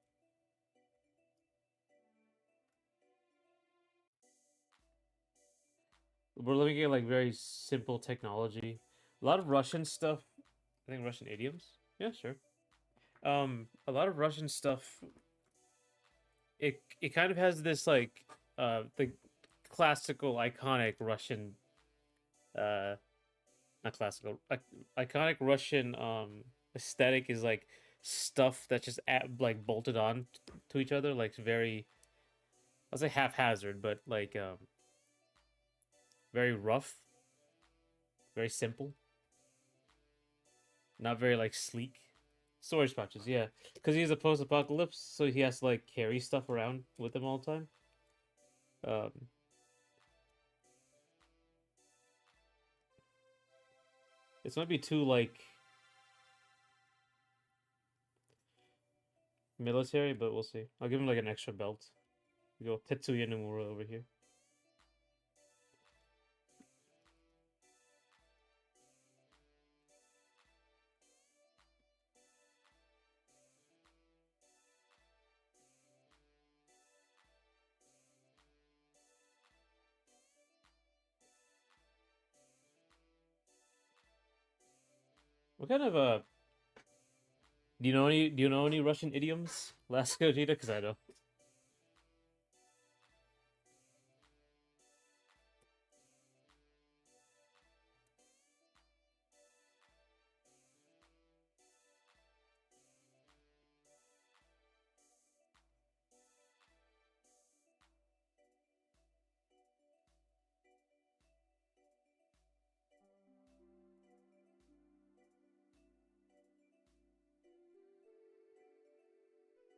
We're looking at like very simple technology. A lot of Russian stuff. I think Russian idioms. Yeah, sure. A lot of Russian stuff. It kind of has this like the classical iconic Russian uh not classical iconic Russian aesthetic is like stuff that's just like bolted on to each other, like very, I'll say haphazard, but like very rough, very simple, not very like sleek. Storage pouches, yeah, because he's a post-apocalypse, so he has to like carry stuff around with him all the time. Um, this might be too like military, but we'll see. I'll give him like an extra belt. We go Tetsuya Nomura over here. What kind of do you know any Russian idioms? Last Gogeta, because I don't.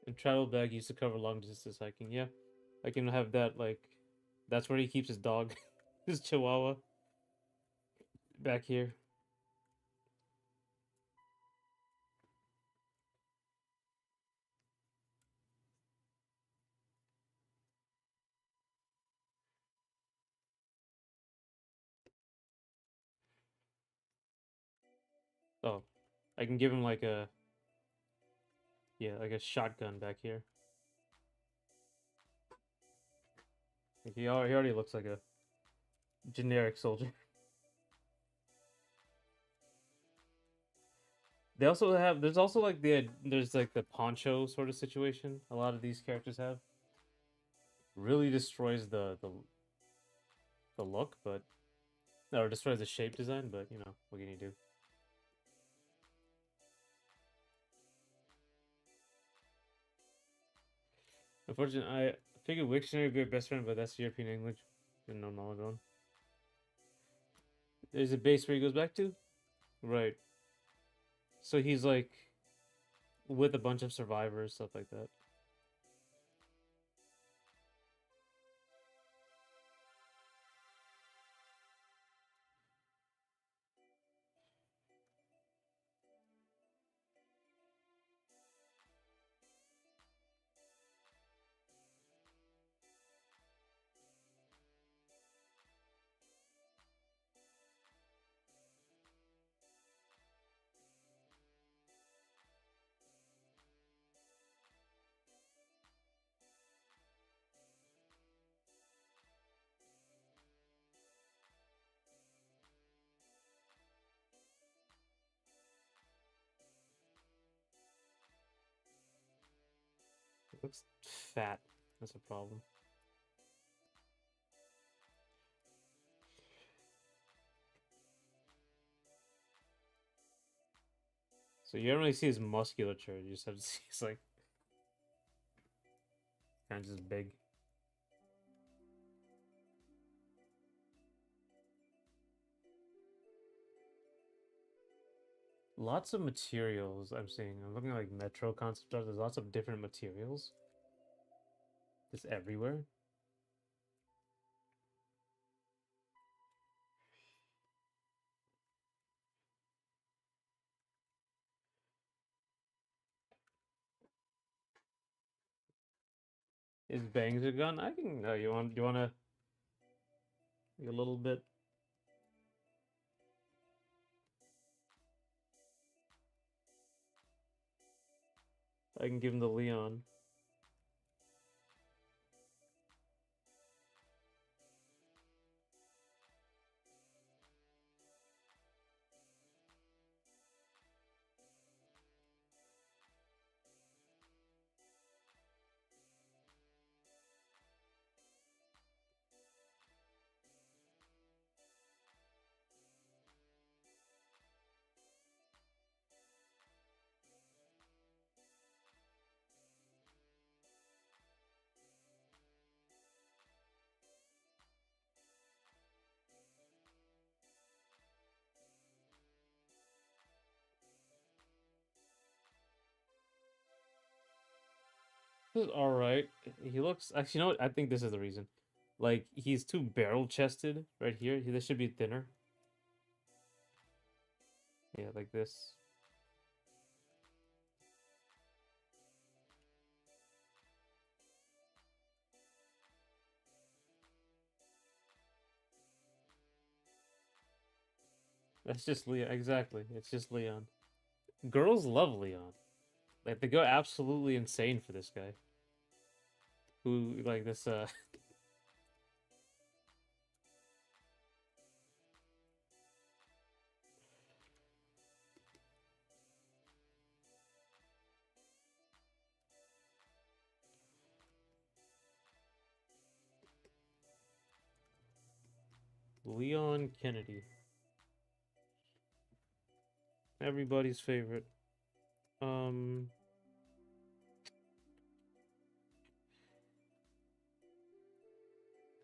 And travel bag used to cover long distance hiking. Yeah, I can have that. Like, that's where he keeps his dog, his Chihuahua, back here. Oh, I can give him like a Yeah, like a shotgun back here. Like he already looks like a generic soldier. They also have. There's also like there's like the poncho sort of situation. A lot of these characters have really destroys the look, but or destroys the shape design. But you know what can you do? Unfortunately, I figured Wiktionary would be your best friend, but that's European English. Didn't know knowledge on. There's a base where he goes back to, right? So he's like with a bunch of survivors, stuff like that. It looks fat. That's a problem. So you don't really see his musculature. You just have to see he's like kind of just big. Lots of materials I'm seeing. I'm looking at like Metro concept art. There's lots of different materials. Just everywhere. His bangs are gone. I can. You wanna like, a little bit. I can give him the Leon. This is all right. He looks. Actually, you know what? I think this is the reason. Like he's too barrel chested right here. This should be thinner. Yeah, like this. That's just Leon. Exactly. It's just Leon. Girls love Leon. Like they go absolutely insane for this guy. Who like this? Leon Kennedy. Everybody's favorite. Um.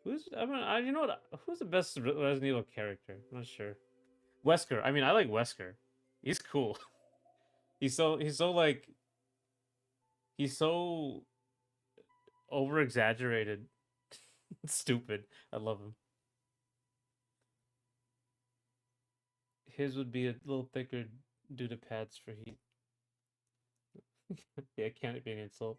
Who's I mean I you know what? Who's the best Resident Evil character? I'm not sure. Wesker. I mean I like Wesker. He's cool. He's so like he's so over exaggerated. Stupid. I love him. His would be a little thicker due to pads for heat. Yeah, can it be an insult?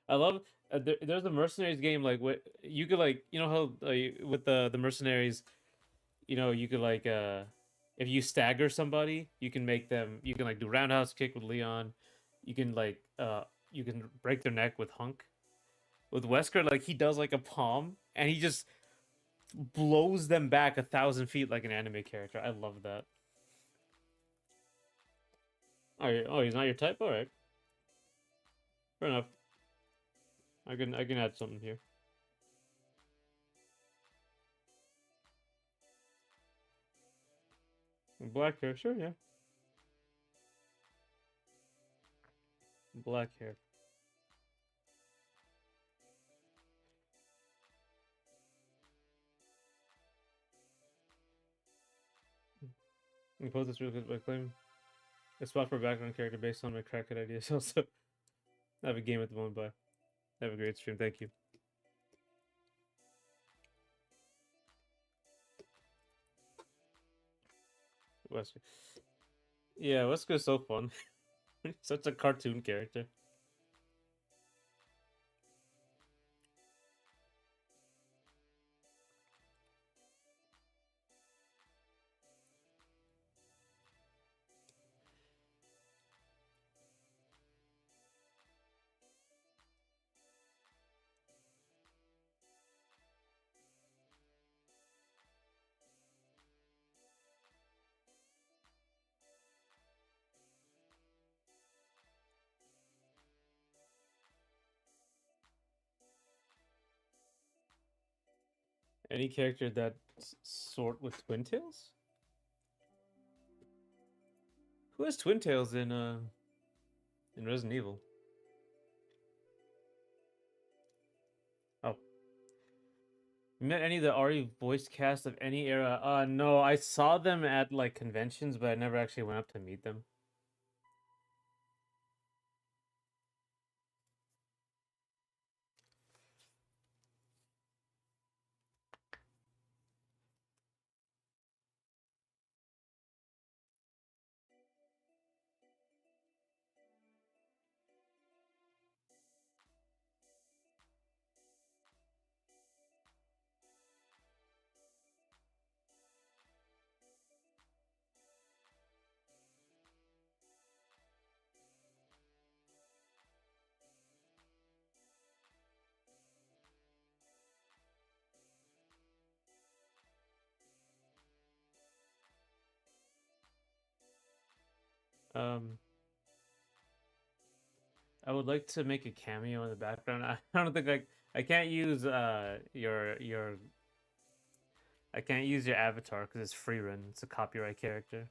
I love there's a mercenaries game like what you could like you know how with the mercenaries you know you could like if you stagger somebody you can make them you can like do roundhouse kick with Leon you can like you can break their neck with Hunk. With Wesker, like he does like a palm and he just blows them back 1,000 feet like an anime character. I love that. Oh, he's not your type. All right, fair enough. I can add something here. Black hair, sure, yeah. Black hair. Let me post this real quick by claim. A spot for a background character based on my crackhead ideas. Also, I have a game at the moment, but have a great stream. Thank you. Wesker. Yeah, Wesker's so fun. Such a cartoon character. Any character that sort with twin tails? Who has twin tails in Resident Evil? Oh. You met any of the RE voice cast of any era? No, I saw them at like conventions, but I never actually went up to meet them. Um, I would like to make a cameo in the background. I don't think I can't use your I can't use your avatar because it's free run. It's a copyright character.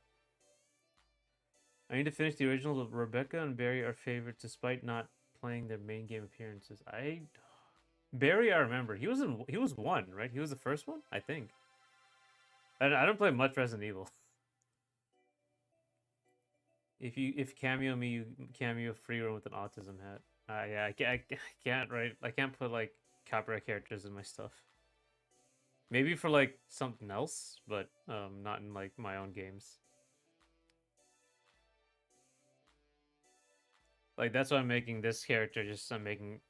I need to finish the original. Rebecca and Barry are favorites despite not playing their main game appearances. Barry, I remember he was one, right? He was the first one, I think. I don't play much Resident Evil. If cameo me, you cameo free run with an autism hat. Yeah, I can't right. I can't put like copyright characters in my stuff. Maybe for like something else, but not in like my own games. Like that's why I'm making this character. Just I'm making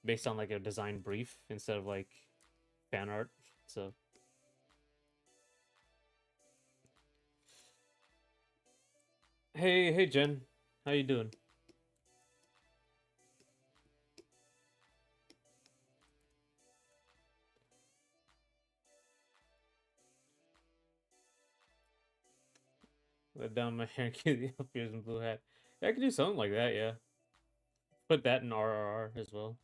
based on like a design brief instead of like fan art. So hey Jen, how you doing? Let down my hair and get the upstairs and blue hat. Yeah, I could do something like that. Yeah, put that in RRR as well.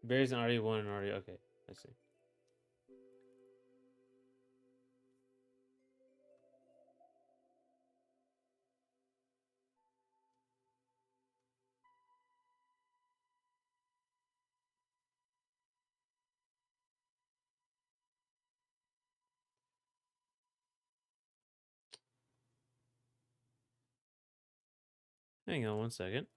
Bears and RE1 and RE. Okay, I see. Hang on one second.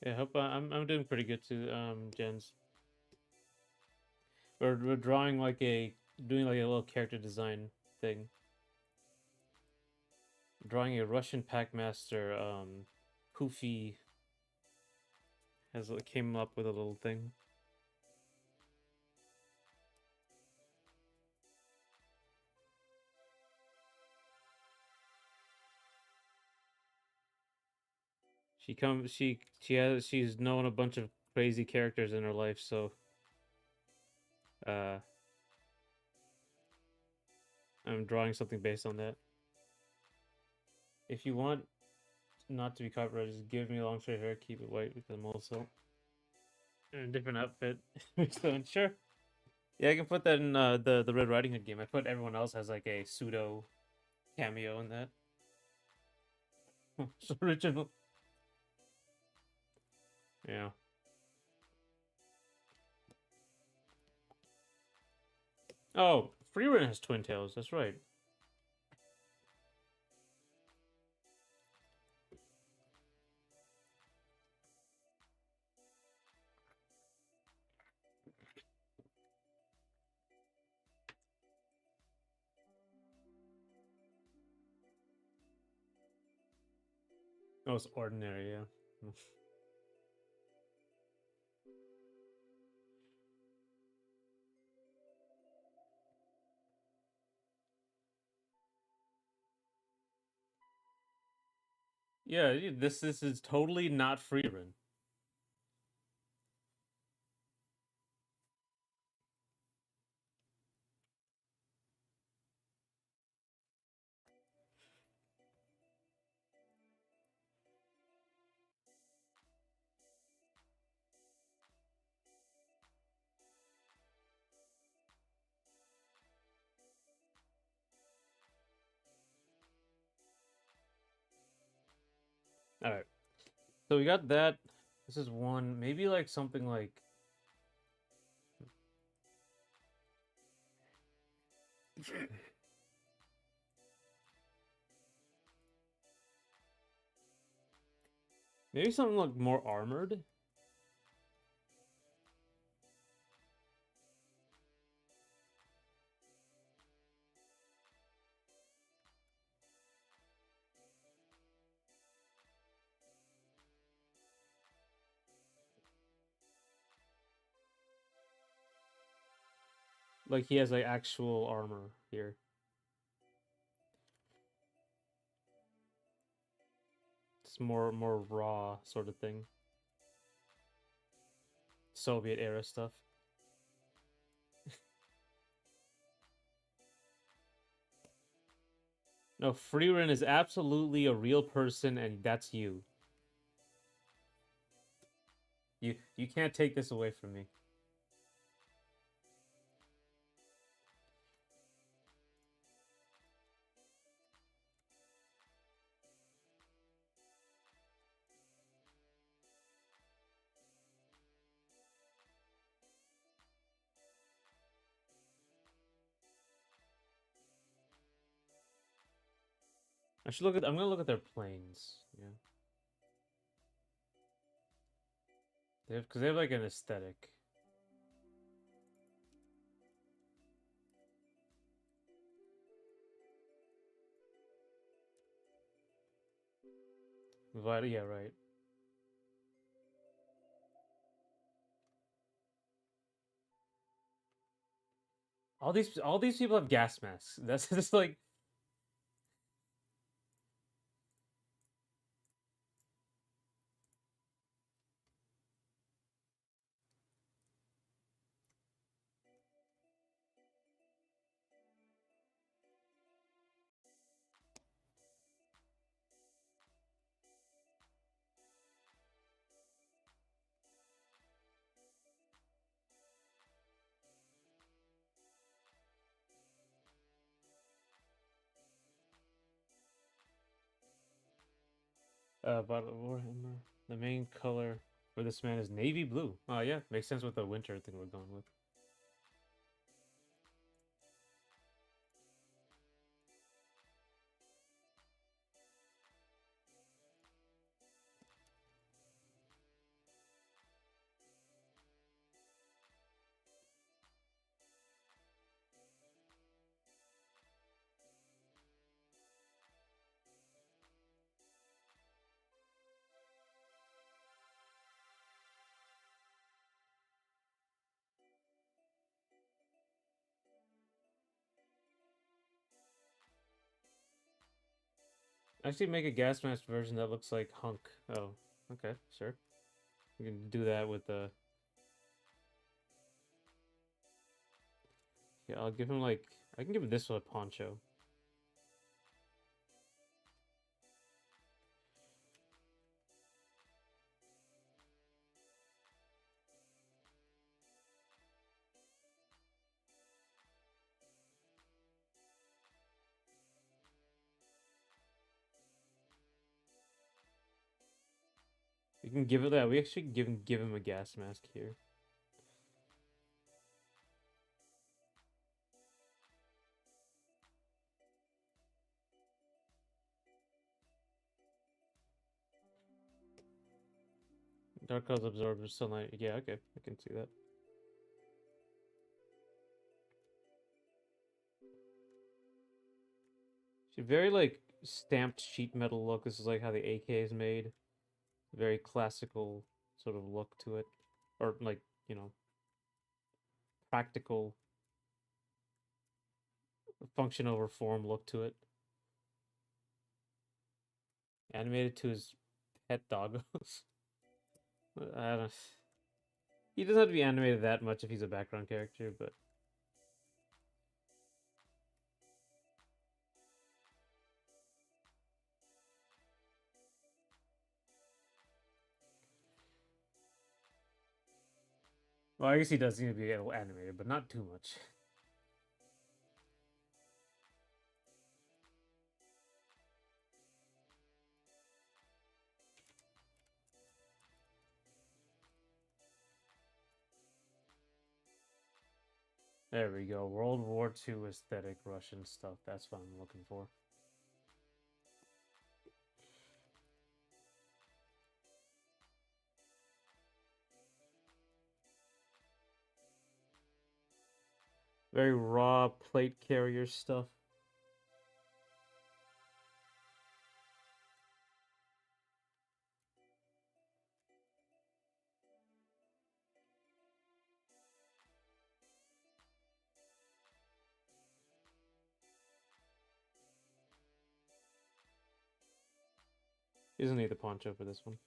Yeah, hope I'm doing pretty good too, Jens. We're drawing like doing like a little character design thing. Drawing a Russian Packmaster, Coofe came up with a little thing. She's known a bunch of crazy characters in her life, so uh I'm drawing something based on that. If you want not to be copyrighted, just give me a long straight hair, keep it white because I'm also in a different outfit. So sure. Yeah, I can put that in the Red Riding Hood game. I put everyone else as like a pseudo cameo in that. It's original. Yeah. Oh, Freerun has twin tails. That's right. Oh, it's ordinary. Yeah. Yeah. This is totally not Freerun. All right. So we got that. This is one. Maybe like something like. Maybe something like more armored. Like he has like actual armor here. It's more raw sort of thing. Soviet era stuff. No, Freerun is absolutely a real person, and that's you. You can't take this away from me. I should look at. I'm gonna look at their planes. Yeah, because they have like an aesthetic. Yeah, right. All these people have gas masks. That's just like but Warhammer. The main color for this man is navy blue. Oh yeah, makes sense with the winter thing we're going with. Actually, make a gas mask version that looks like Hunk. Oh, okay, sure. You can do that with the. Yeah, I'll give him like. I can give him this one a poncho. We can give it that. We actually give him a gas mask here. Dark clouds absorb sunlight. Yeah, okay, I can see that. She very like stamped sheet metal look. This is like how the AK is made. Very classical sort of look to it, or like practical function over form look to it. Animated to his pet doggos. I don't. He doesn't have to be animated that much if he's a background character, but well, I guess he does need to be animated, but not too much. There we go. World War II aesthetic Russian stuff. That's what I'm looking for. Very raw plate carrier stuff. He doesn't need the poncho for this one.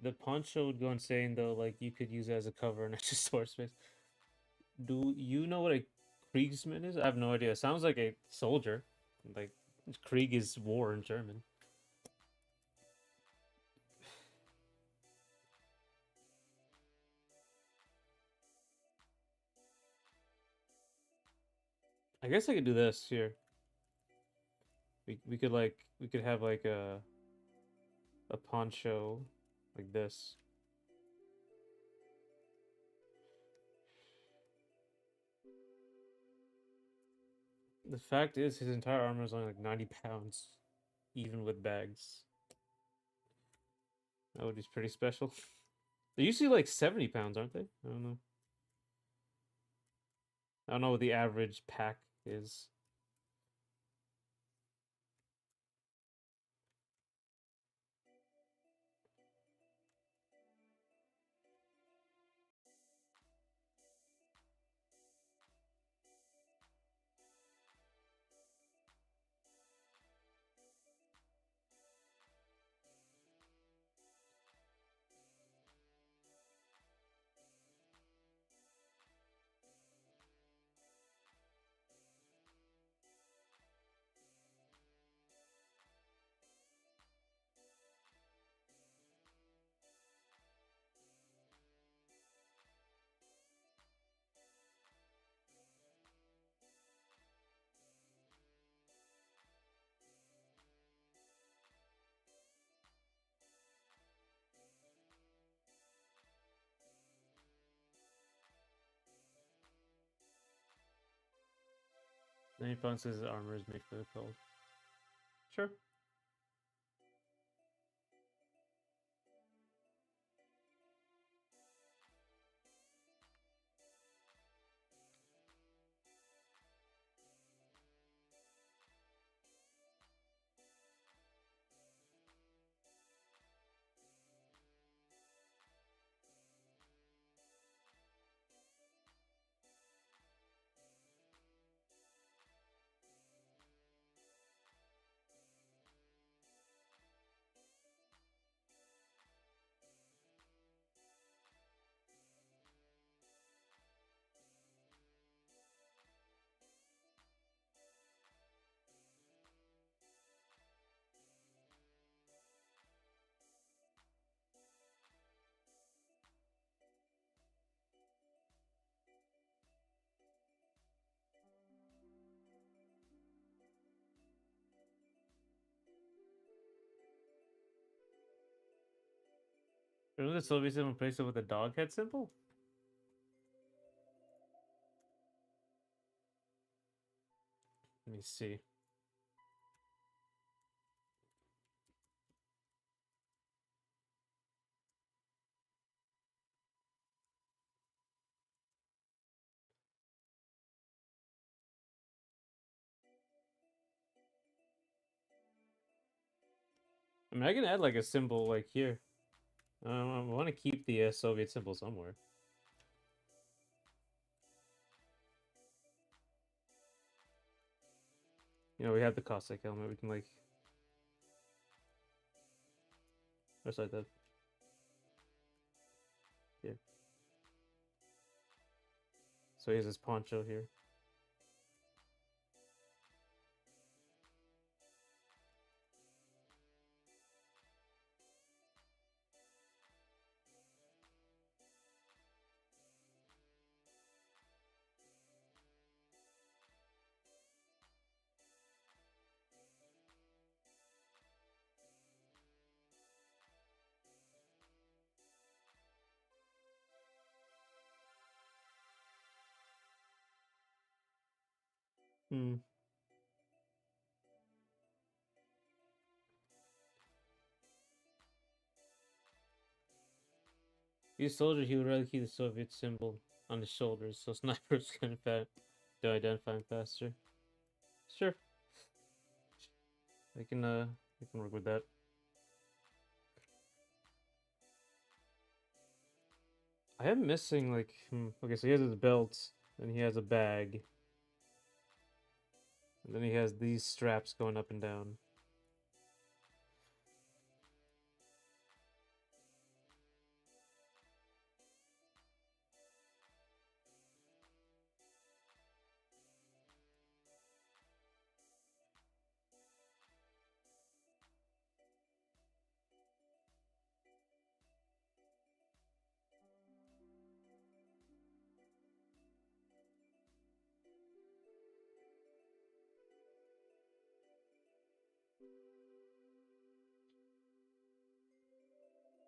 The poncho would go insane though. Like you could use it as a cover and extra store space. Do you know what a Kriegsman is? I have no idea. It sounds like a soldier. Like Krieg is war in German. I guess I could do this here. We could have like a poncho like this. The fact is, his entire armor is only like 90 pounds, even with bags. That would be pretty special. They're usually like 70 pounds, aren't they? I don't know. I don't know what the average pack is. Any pounds his armor is made for the cold. Sure. Remember the Soviet symbol replaced it with a dog head symbol? Let me see. I mean, I can add like a symbol like here. I want to keep the Soviet symbol somewhere. You know, we have the Cossack helmet. We can like, just like that. Here. So he has his poncho here. Hmm. He's a soldier. He would rather keep the Soviet symbol on his shoulders, so snipers can to identify him faster. Sure, I can work with that. I am missing like, okay, so he has his belt, and he has a bag, and then he has these straps going up and down.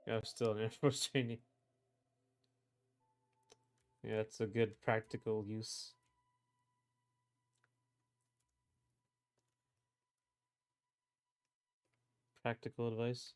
Yeah, I'm still in Air Force training. Yeah, it's a good practical use. Practical advice.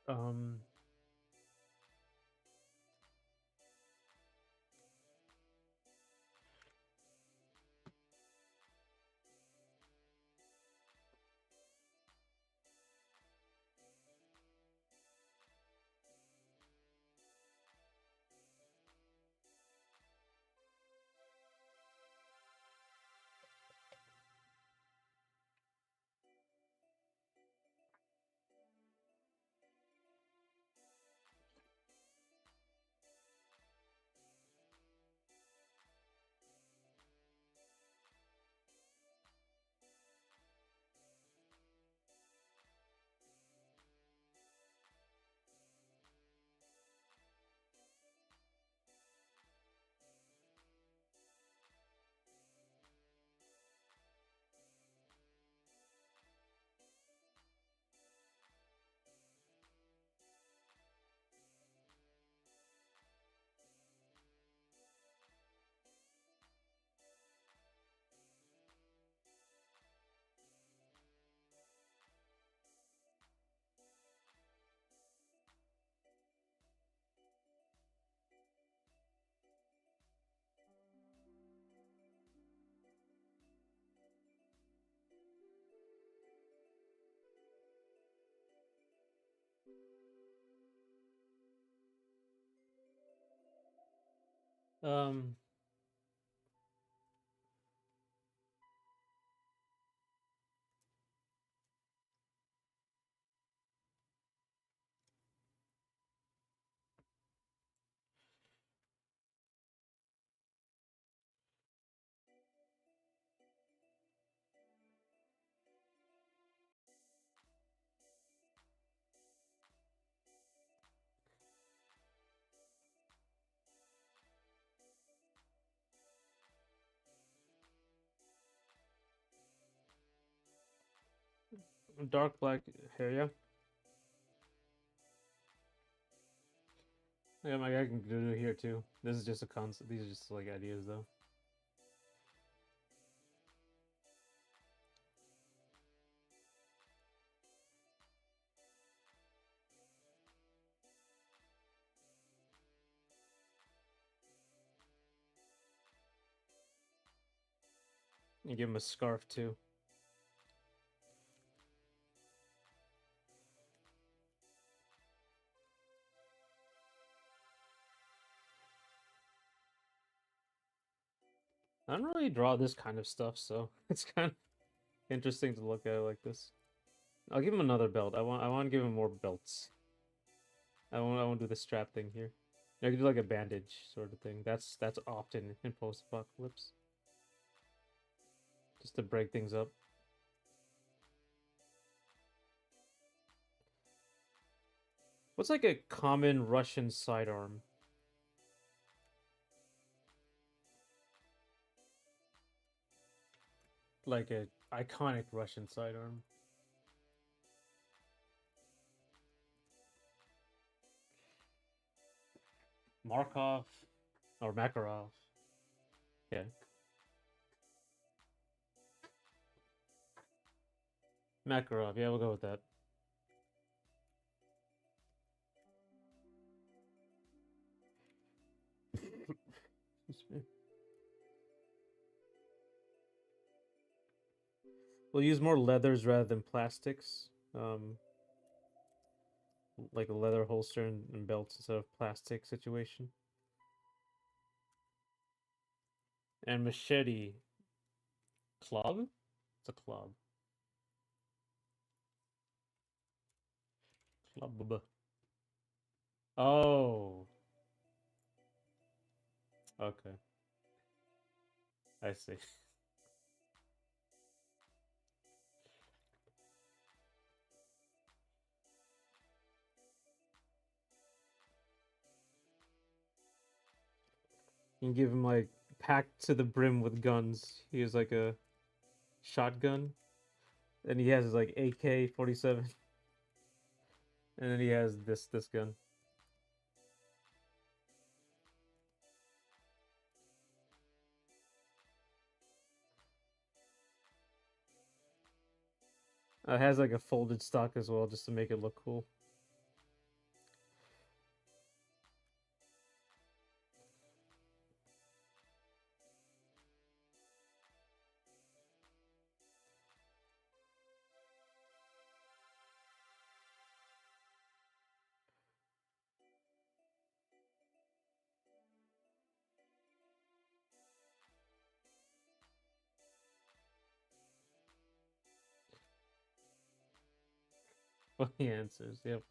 Um, um, Dark black hair, yeah. Yeah, my guy can do it here too. This is just a concept. These are just like ideas, though. You give him a scarf too. I don't really draw this kind of stuff, so it's kind of interesting to look at it like this. I'll give him another belt. I want to give him more belts. I won't do the strap thing here. I could do like a bandage sort of thing. That's often in post-apocalypse, just to break things up. What's like a common Russian sidearm? Like a iconic Russian sidearm. Markov or Makarov. Yeah. Makarov. Yeah, we'll go with that. Excuse me. We'll use more leathers rather than plastics. Like a leather holster and belts instead of plastic situation. And machete. Club? It's a club. Club. Oh. Okay. I see. You can give him like packed to the brim with guns. He has like a shotgun. And he has like AK-47. And then he has this gun. It has like a folded stock as well, just to make it look cool. Funny answers, yep.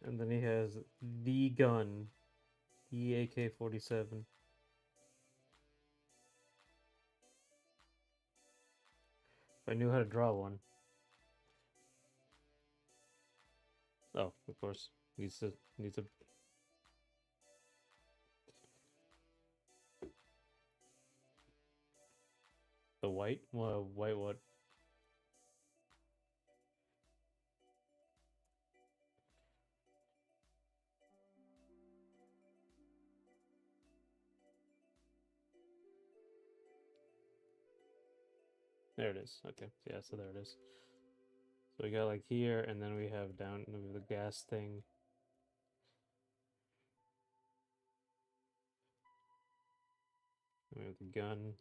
And then he has the gun, the AK-47. If I knew how to draw one. Oh, of course. Needs a the white? Well, white what? There it is. Okay. Yeah, so there it is. So we got like here, and then we have down we have the gas thing. We have the gun.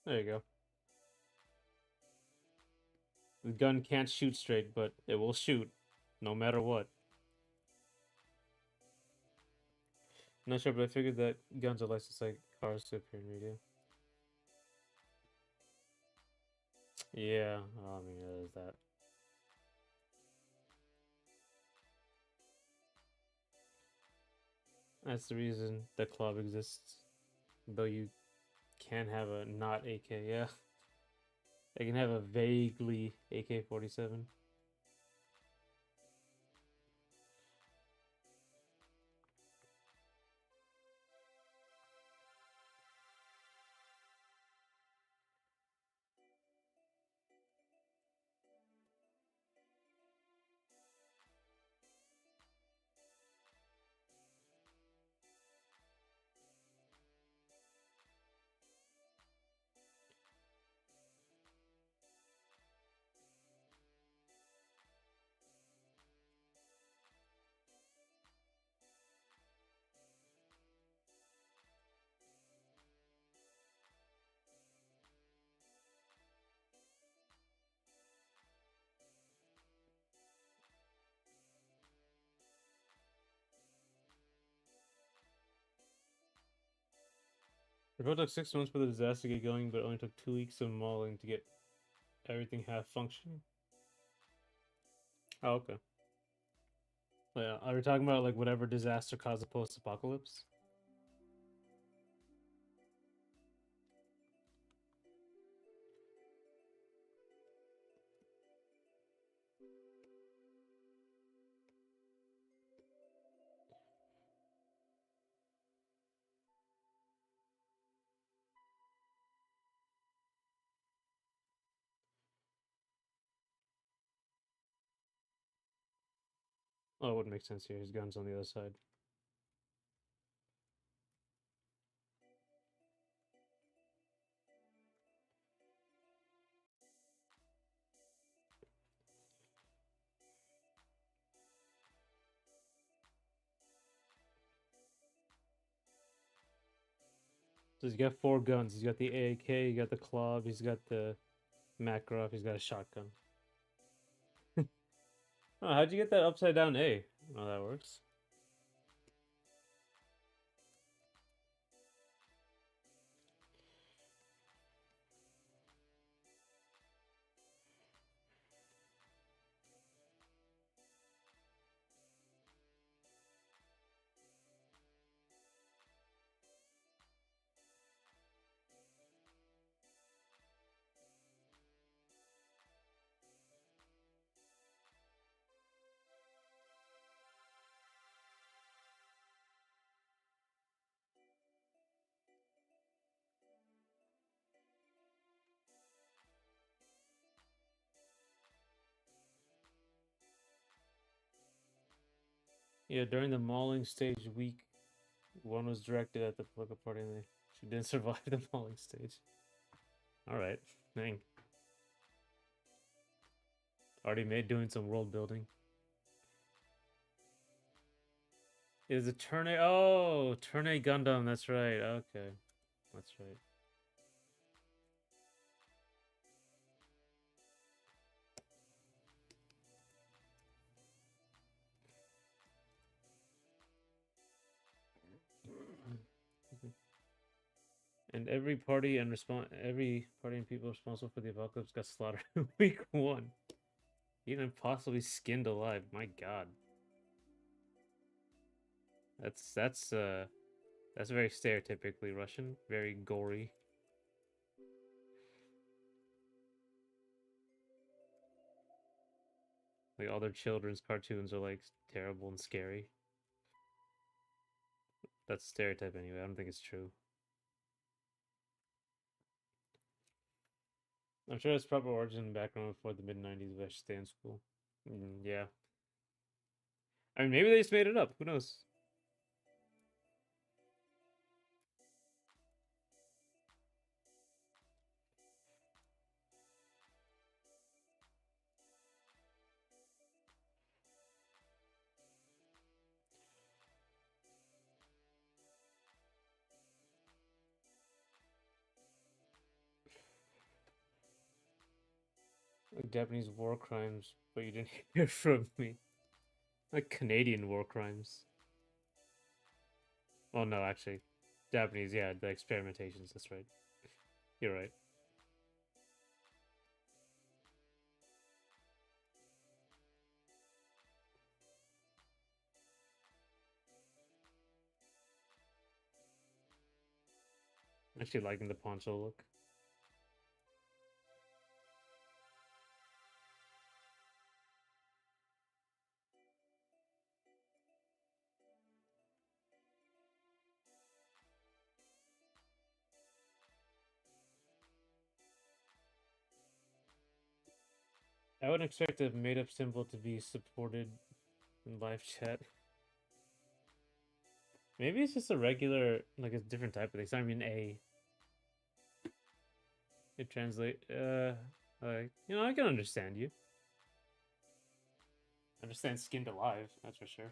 There you go. The gun can't shoot straight, but it will shoot, no matter what. Not sure, but I figured that guns are licensed like cars to appear in media. Yeah, I mean, there's that. That's the reason the club exists. Though you can have a not AK, yeah. They can have a vaguely AK-47. It probably took 6 months for the disaster to get going, but it only took 2 weeks of mauling to get everything half functioning. Oh, okay. Yeah, are we talking about like whatever disaster caused the post-apocalypse? Oh, it would make sense here. His gun's on the other side. So he's got 4 guns. He's got the AK, he got the club, he's got the Makarov, he's got a shotgun. Oh, how'd you get that upside down A? Oh, that works. Yeah, during the mauling stage week, one was directed at the political party and she didn't survive the mauling stage. Alright, dang. Already made doing some world building. Is a Turn A? Oh, Turn A Gundam. That's right. Okay, that's right. And every party and people responsible for the apocalypse got slaughtered in week 1. Even possibly skinned alive. My God, that's very stereotypically Russian. Very gory. Like all their children's cartoons are like terrible and scary. That's stereotype anyway. I don't think it's true. I'm sure it's proper origin and background before the mid-90s, but I should stay in school. Yeah. I mean, maybe they just made it up. Who knows? Like Japanese war crimes, but you didn't hear from me. Like Canadian war crimes. Well, no, actually. Japanese, yeah, the experimentations, that's right. You're right. Actually liking the poncho look. I wouldn't expect a made-up symbol to be supported in live chat. Maybe it's just a regular, like a different type of thing. It's not even A. It translate. Like I can understand you. Understand skinned alive. That's for sure.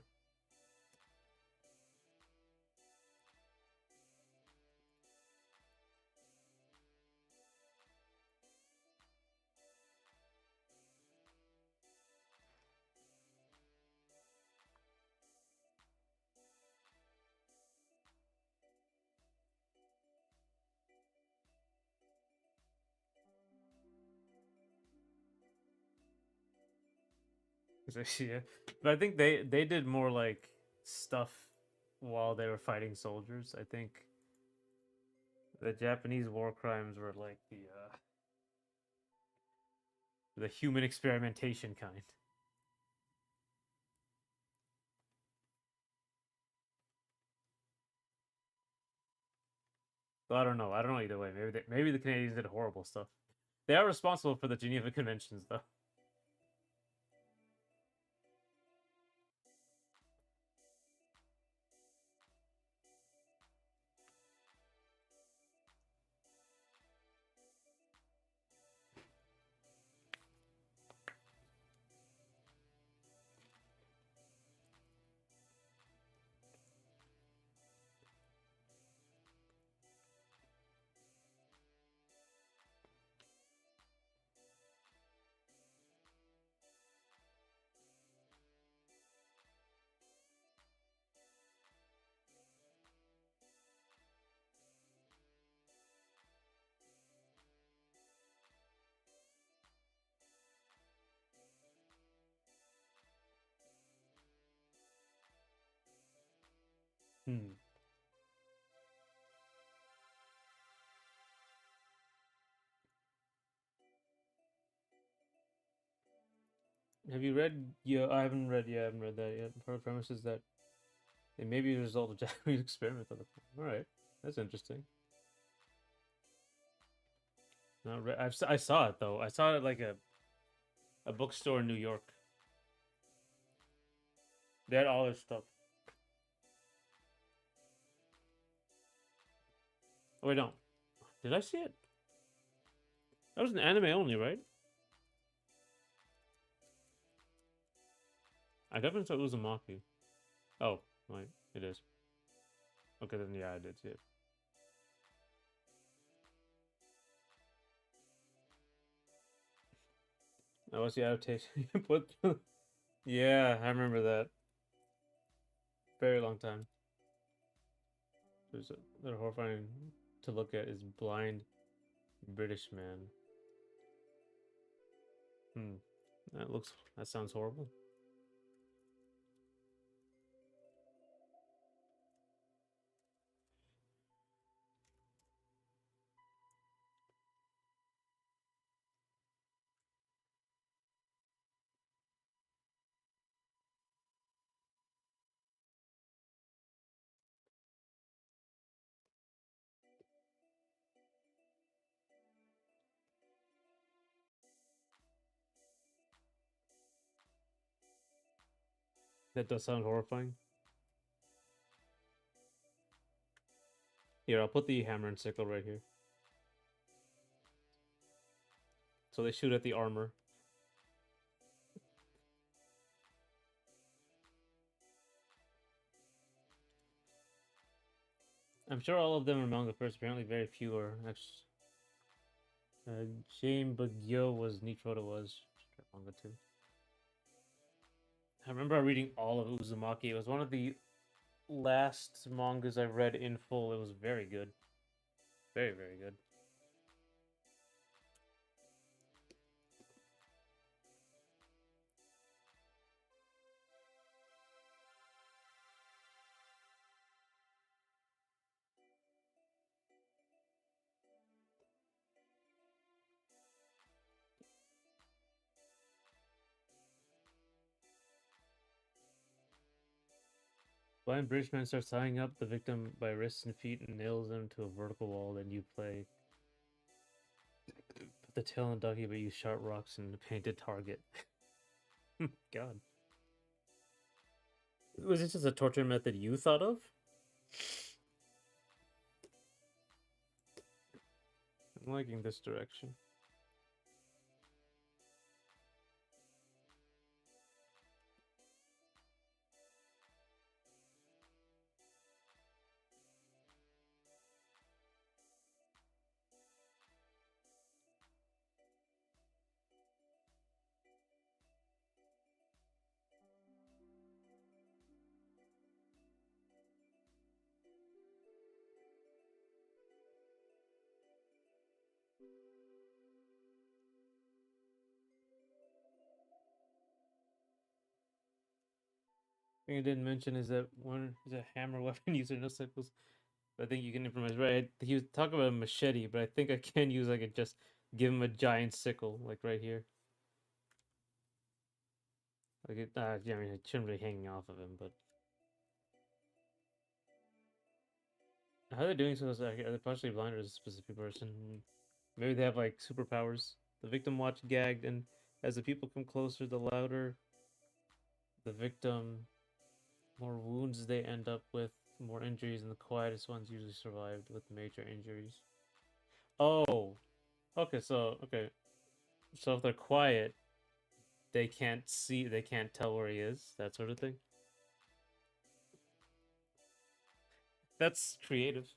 Yeah, but I think they did more like stuff while they were fighting soldiers. I think the Japanese war crimes were like the human experimentation kind. But I don't know. I don't know either way. Maybe the Canadians did horrible stuff. They are responsible for the Geneva Conventions, though. Hmm. Have you read? Yeah, I haven't read. Yeah, I haven't read that yet. Part of the premise is that it may be a result of Japanese experiments on the planet. All right, that's interesting. Not read. I saw it though. I saw it like a bookstore in New York. They had all this stuff. Oh wait, no. Did I see it? That was an anime only, right? I definitely thought it was a Uzumaki. Oh, right, it is. Okay, then yeah, I did see it. That was the adaptation. But yeah, I remember that. Very long time. There's they're horrifying to look at is blind British man. Hmm. That sounds horrible. That does sound horrifying. Here, I'll put the hammer and sickle right here. So they shoot at the armor. I'm sure all of them are manga first. Apparently, very few are actually. Shame Bagyo was Nitroda was manga too. I remember reading all of Uzumaki. It was one of the last mangas I read in full. It was very good. Very, very good. Blind bridgeman starts tying up the victim by wrists and feet and nails them to a vertical wall. Then you play. Put the tail on the donkey, but use sharp rocks and a painted target. God. Was this just a torture method you thought of? I'm liking this direction. Thing I didn't mention is that one is a hammer weapon user no cycles. I think you can improvise. Right, he was talking about a machete, but I think I can use just give him a giant sickle, like right here. Yeah, I mean, it shouldn't be hanging off of him, but how they're doing so is are they partially blind or is a specific person? Maybe they have like superpowers. The victim watched gagged, and as the people come closer, the louder the victim, more wounds they end up with, more injuries, and the quietest ones usually survived with major injuries. Oh, okay. So if they're quiet, they can't tell where he is, that sort of thing. That's creative.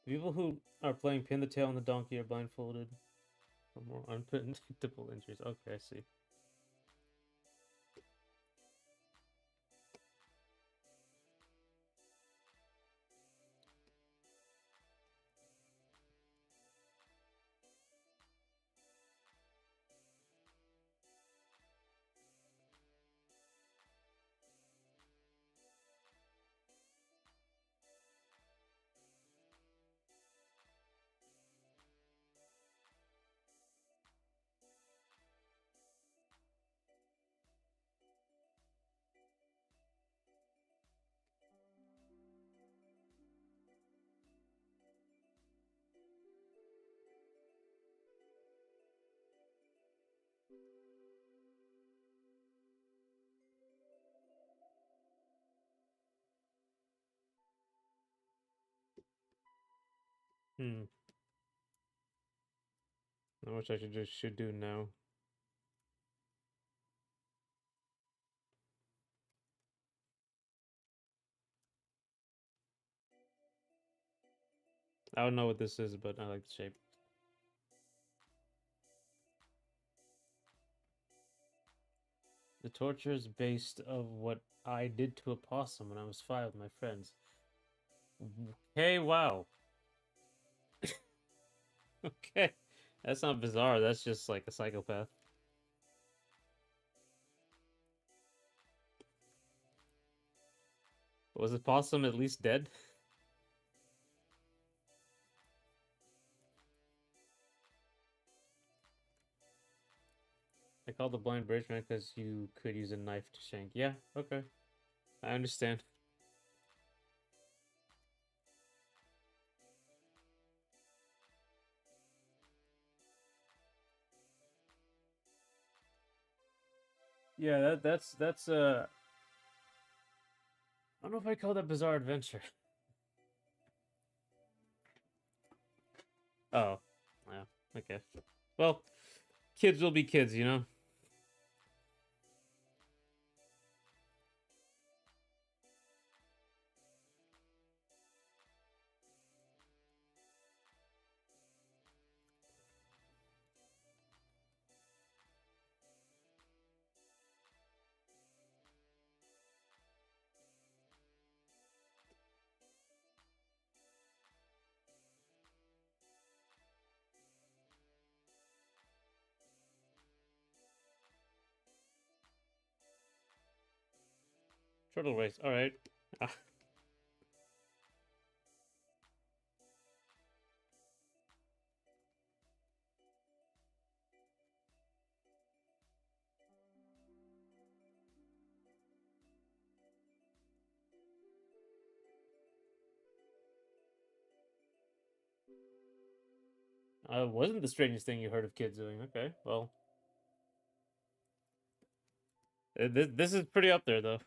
The people who are playing pin the tail on the donkey are blindfolded for more unpredictable injuries. Okay, I see. Hmm. I wish I should do now. I don't know what this is, but I like the shape. The torture is based of what I did to a possum when I was 5 with my friends. Okay, wow. Okay. That's not bizarre, that's just like a psychopath. Was the possum at least dead? I called the blind bridgeman because you could use a knife to shank. Yeah, okay. I understand. Yeah, that's I don't know if I call that bizarre adventure. Oh. Yeah, okay. Well, kids will be kids, you know? Turtle race. All right. Wasn't the strangest thing you heard of kids doing. Okay, well, this is pretty up there though.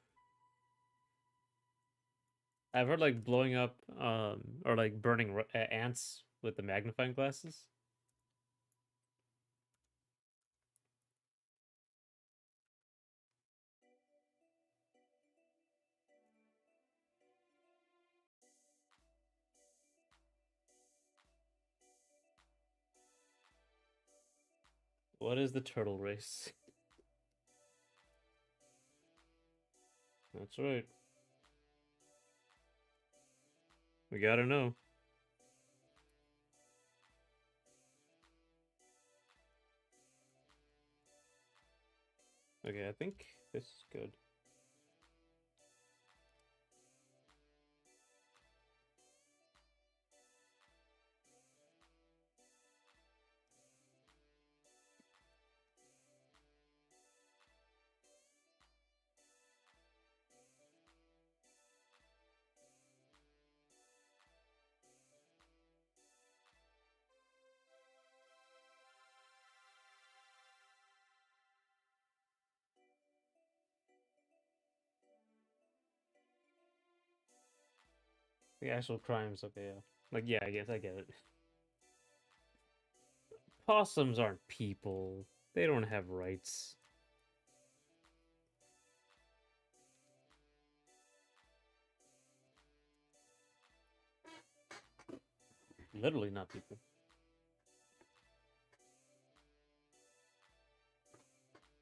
I've heard like blowing up, or like burning ants with the magnifying glasses. What is the turtle race? That's right. We gotta know. Okay, I think this is good. The actual crimes. Okay, yeah. Like, yeah, I guess I get it. Possums aren't people. They don't have rights. Literally not people.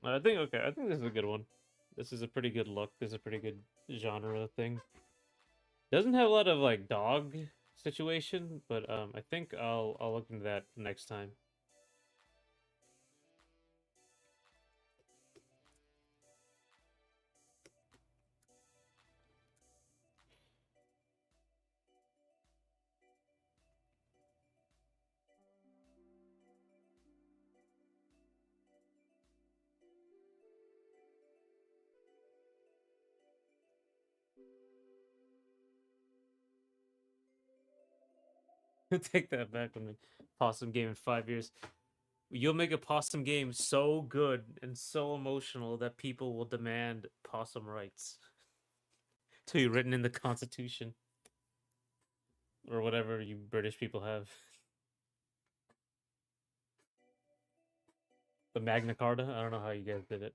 I think, okay, I think this is a good one. This is a pretty good look. This is a pretty good genre thing. Doesn't have a lot of like dog situation, but I think I'll look into that next time. Take that back on the possum game in 5 years. You'll make a possum game so good and so emotional that people will demand possum rights to be written in the Constitution or whatever you British people have. The Magna Carta. I don't know how you guys did it.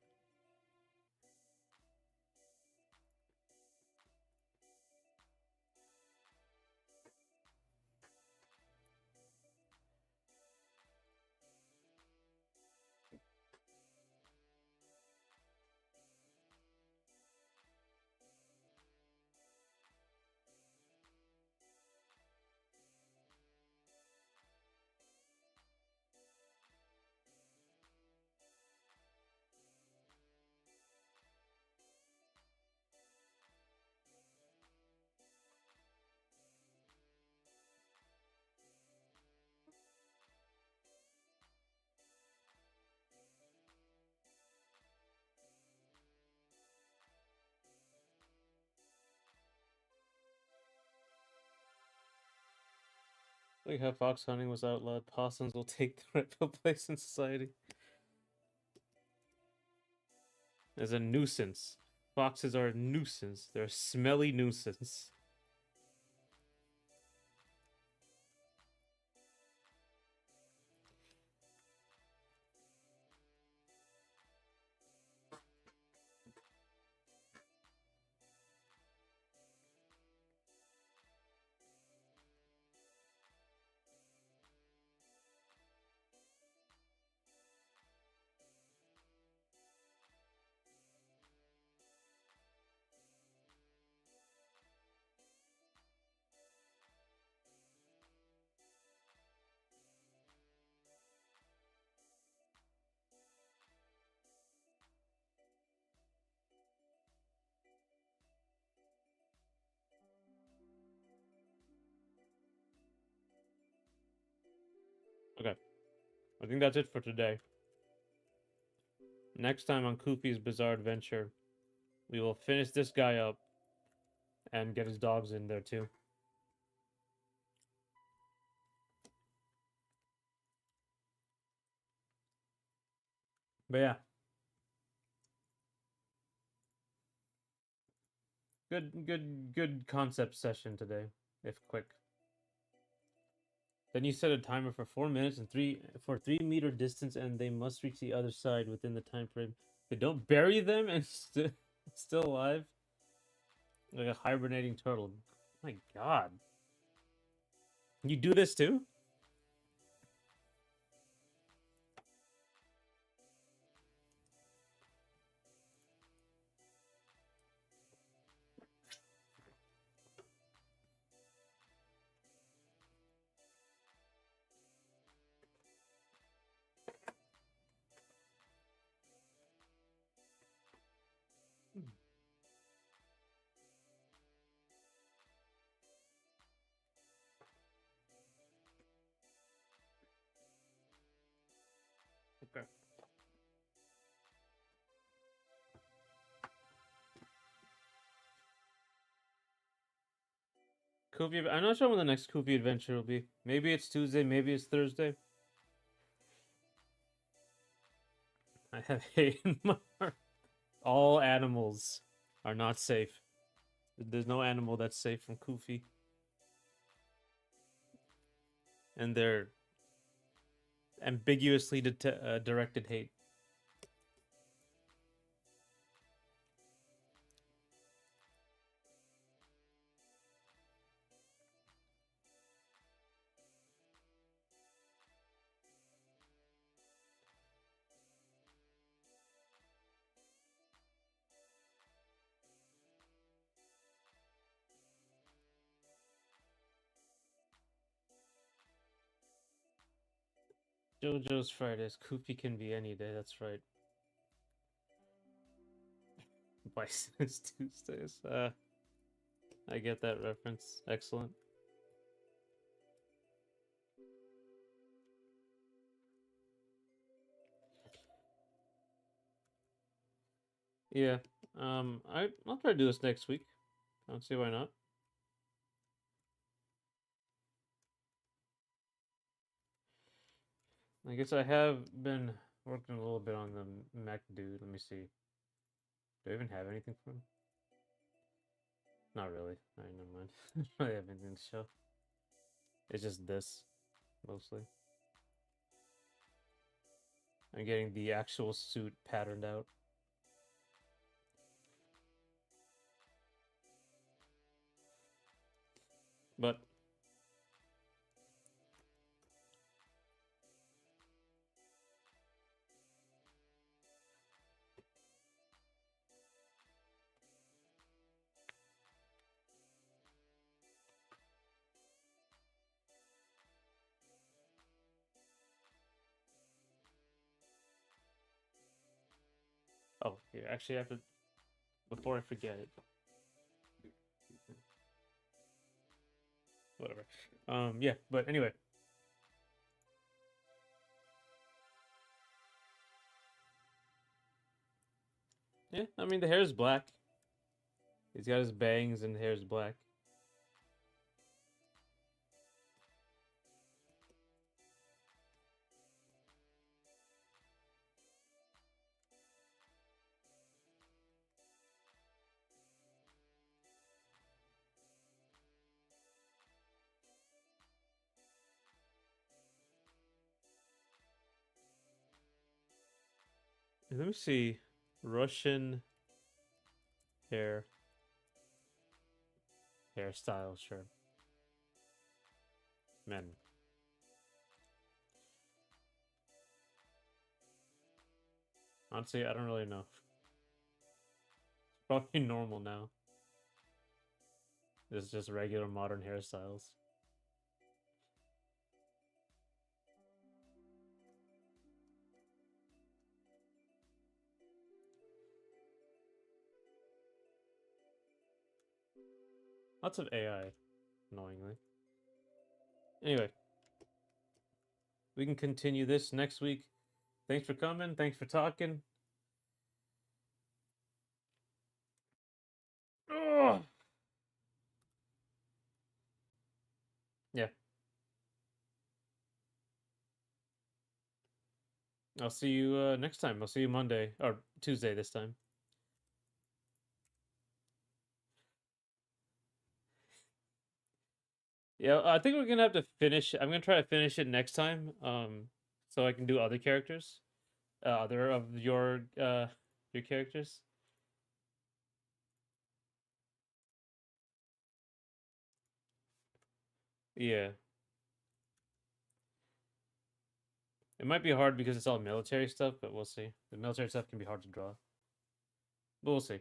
Like how fox hunting was outlawed, possums will take the rightful place in society. As a nuisance. Foxes are a nuisance. They're a smelly nuisance. Okay, I think that's it for today. Next time on Coofe's Bizarre Adventure, we will finish this guy up and get his dogs in there too. But yeah. Good concept session today, if quick. Then you set a timer for 4 minutes and 3 meter distance, and they must reach the other side within the time frame. They don't bury them and still alive, like a hibernating turtle. My God, you do this too? Okay. Coofe, I'm not sure when the next Coofe adventure will be. Maybe it's Tuesday, maybe it's Thursday. I have hate in my heart. All animals are not safe. There's no animal that's safe from Coofe. And they're ambiguously directed hate. JoJo's Fridays. Coofe can be any day. That's right. Bison is Tuesdays. I get that reference. Excellent. Yeah. I'll try to do this next week. I don't see why not. I guess I have been working a little bit on the mech dude. Let me see. Do I even have anything for him? Not really. Alright, never mind. I don't really have anything to show. It's just this, mostly. I'm getting the actual suit patterned out. But oh, here, actually, I have to, before I forget it. Whatever. Yeah, but anyway. Yeah, I mean, the hair is black. He's got his bangs and the hair is black. Let me see. Russian hairstyle, sure. Men. Honestly, I don't really know. Probably normal now. It's just regular modern hairstyles. Lots of AI, annoyingly. Anyway. we can continue this next week. Thanks for coming. Thanks for talking. Ugh. Yeah. I'll see you next time. I'll see you Monday or Tuesday this time. Yeah, I think we're gonna have to finish. I'm gonna try to finish it next time. So I can do other characters, other of your characters. Yeah, it might be hard because it's all military stuff, but we'll see. The military stuff can be hard to draw, but we'll see.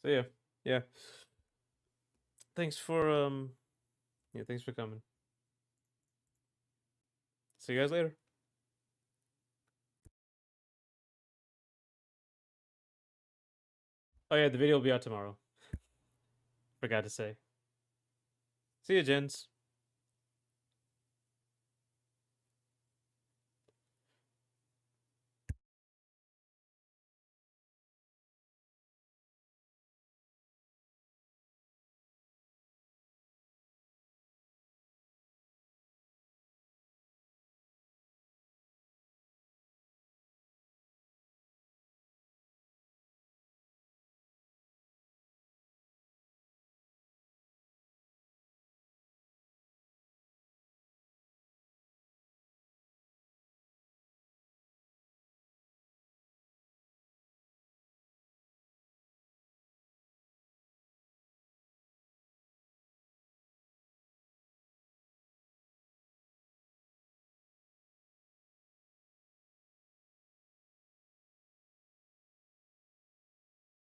So yeah, yeah. Thanks for yeah, thanks for coming. See you guys later. Oh yeah, the video will be out tomorrow. Forgot to say. See you, gents.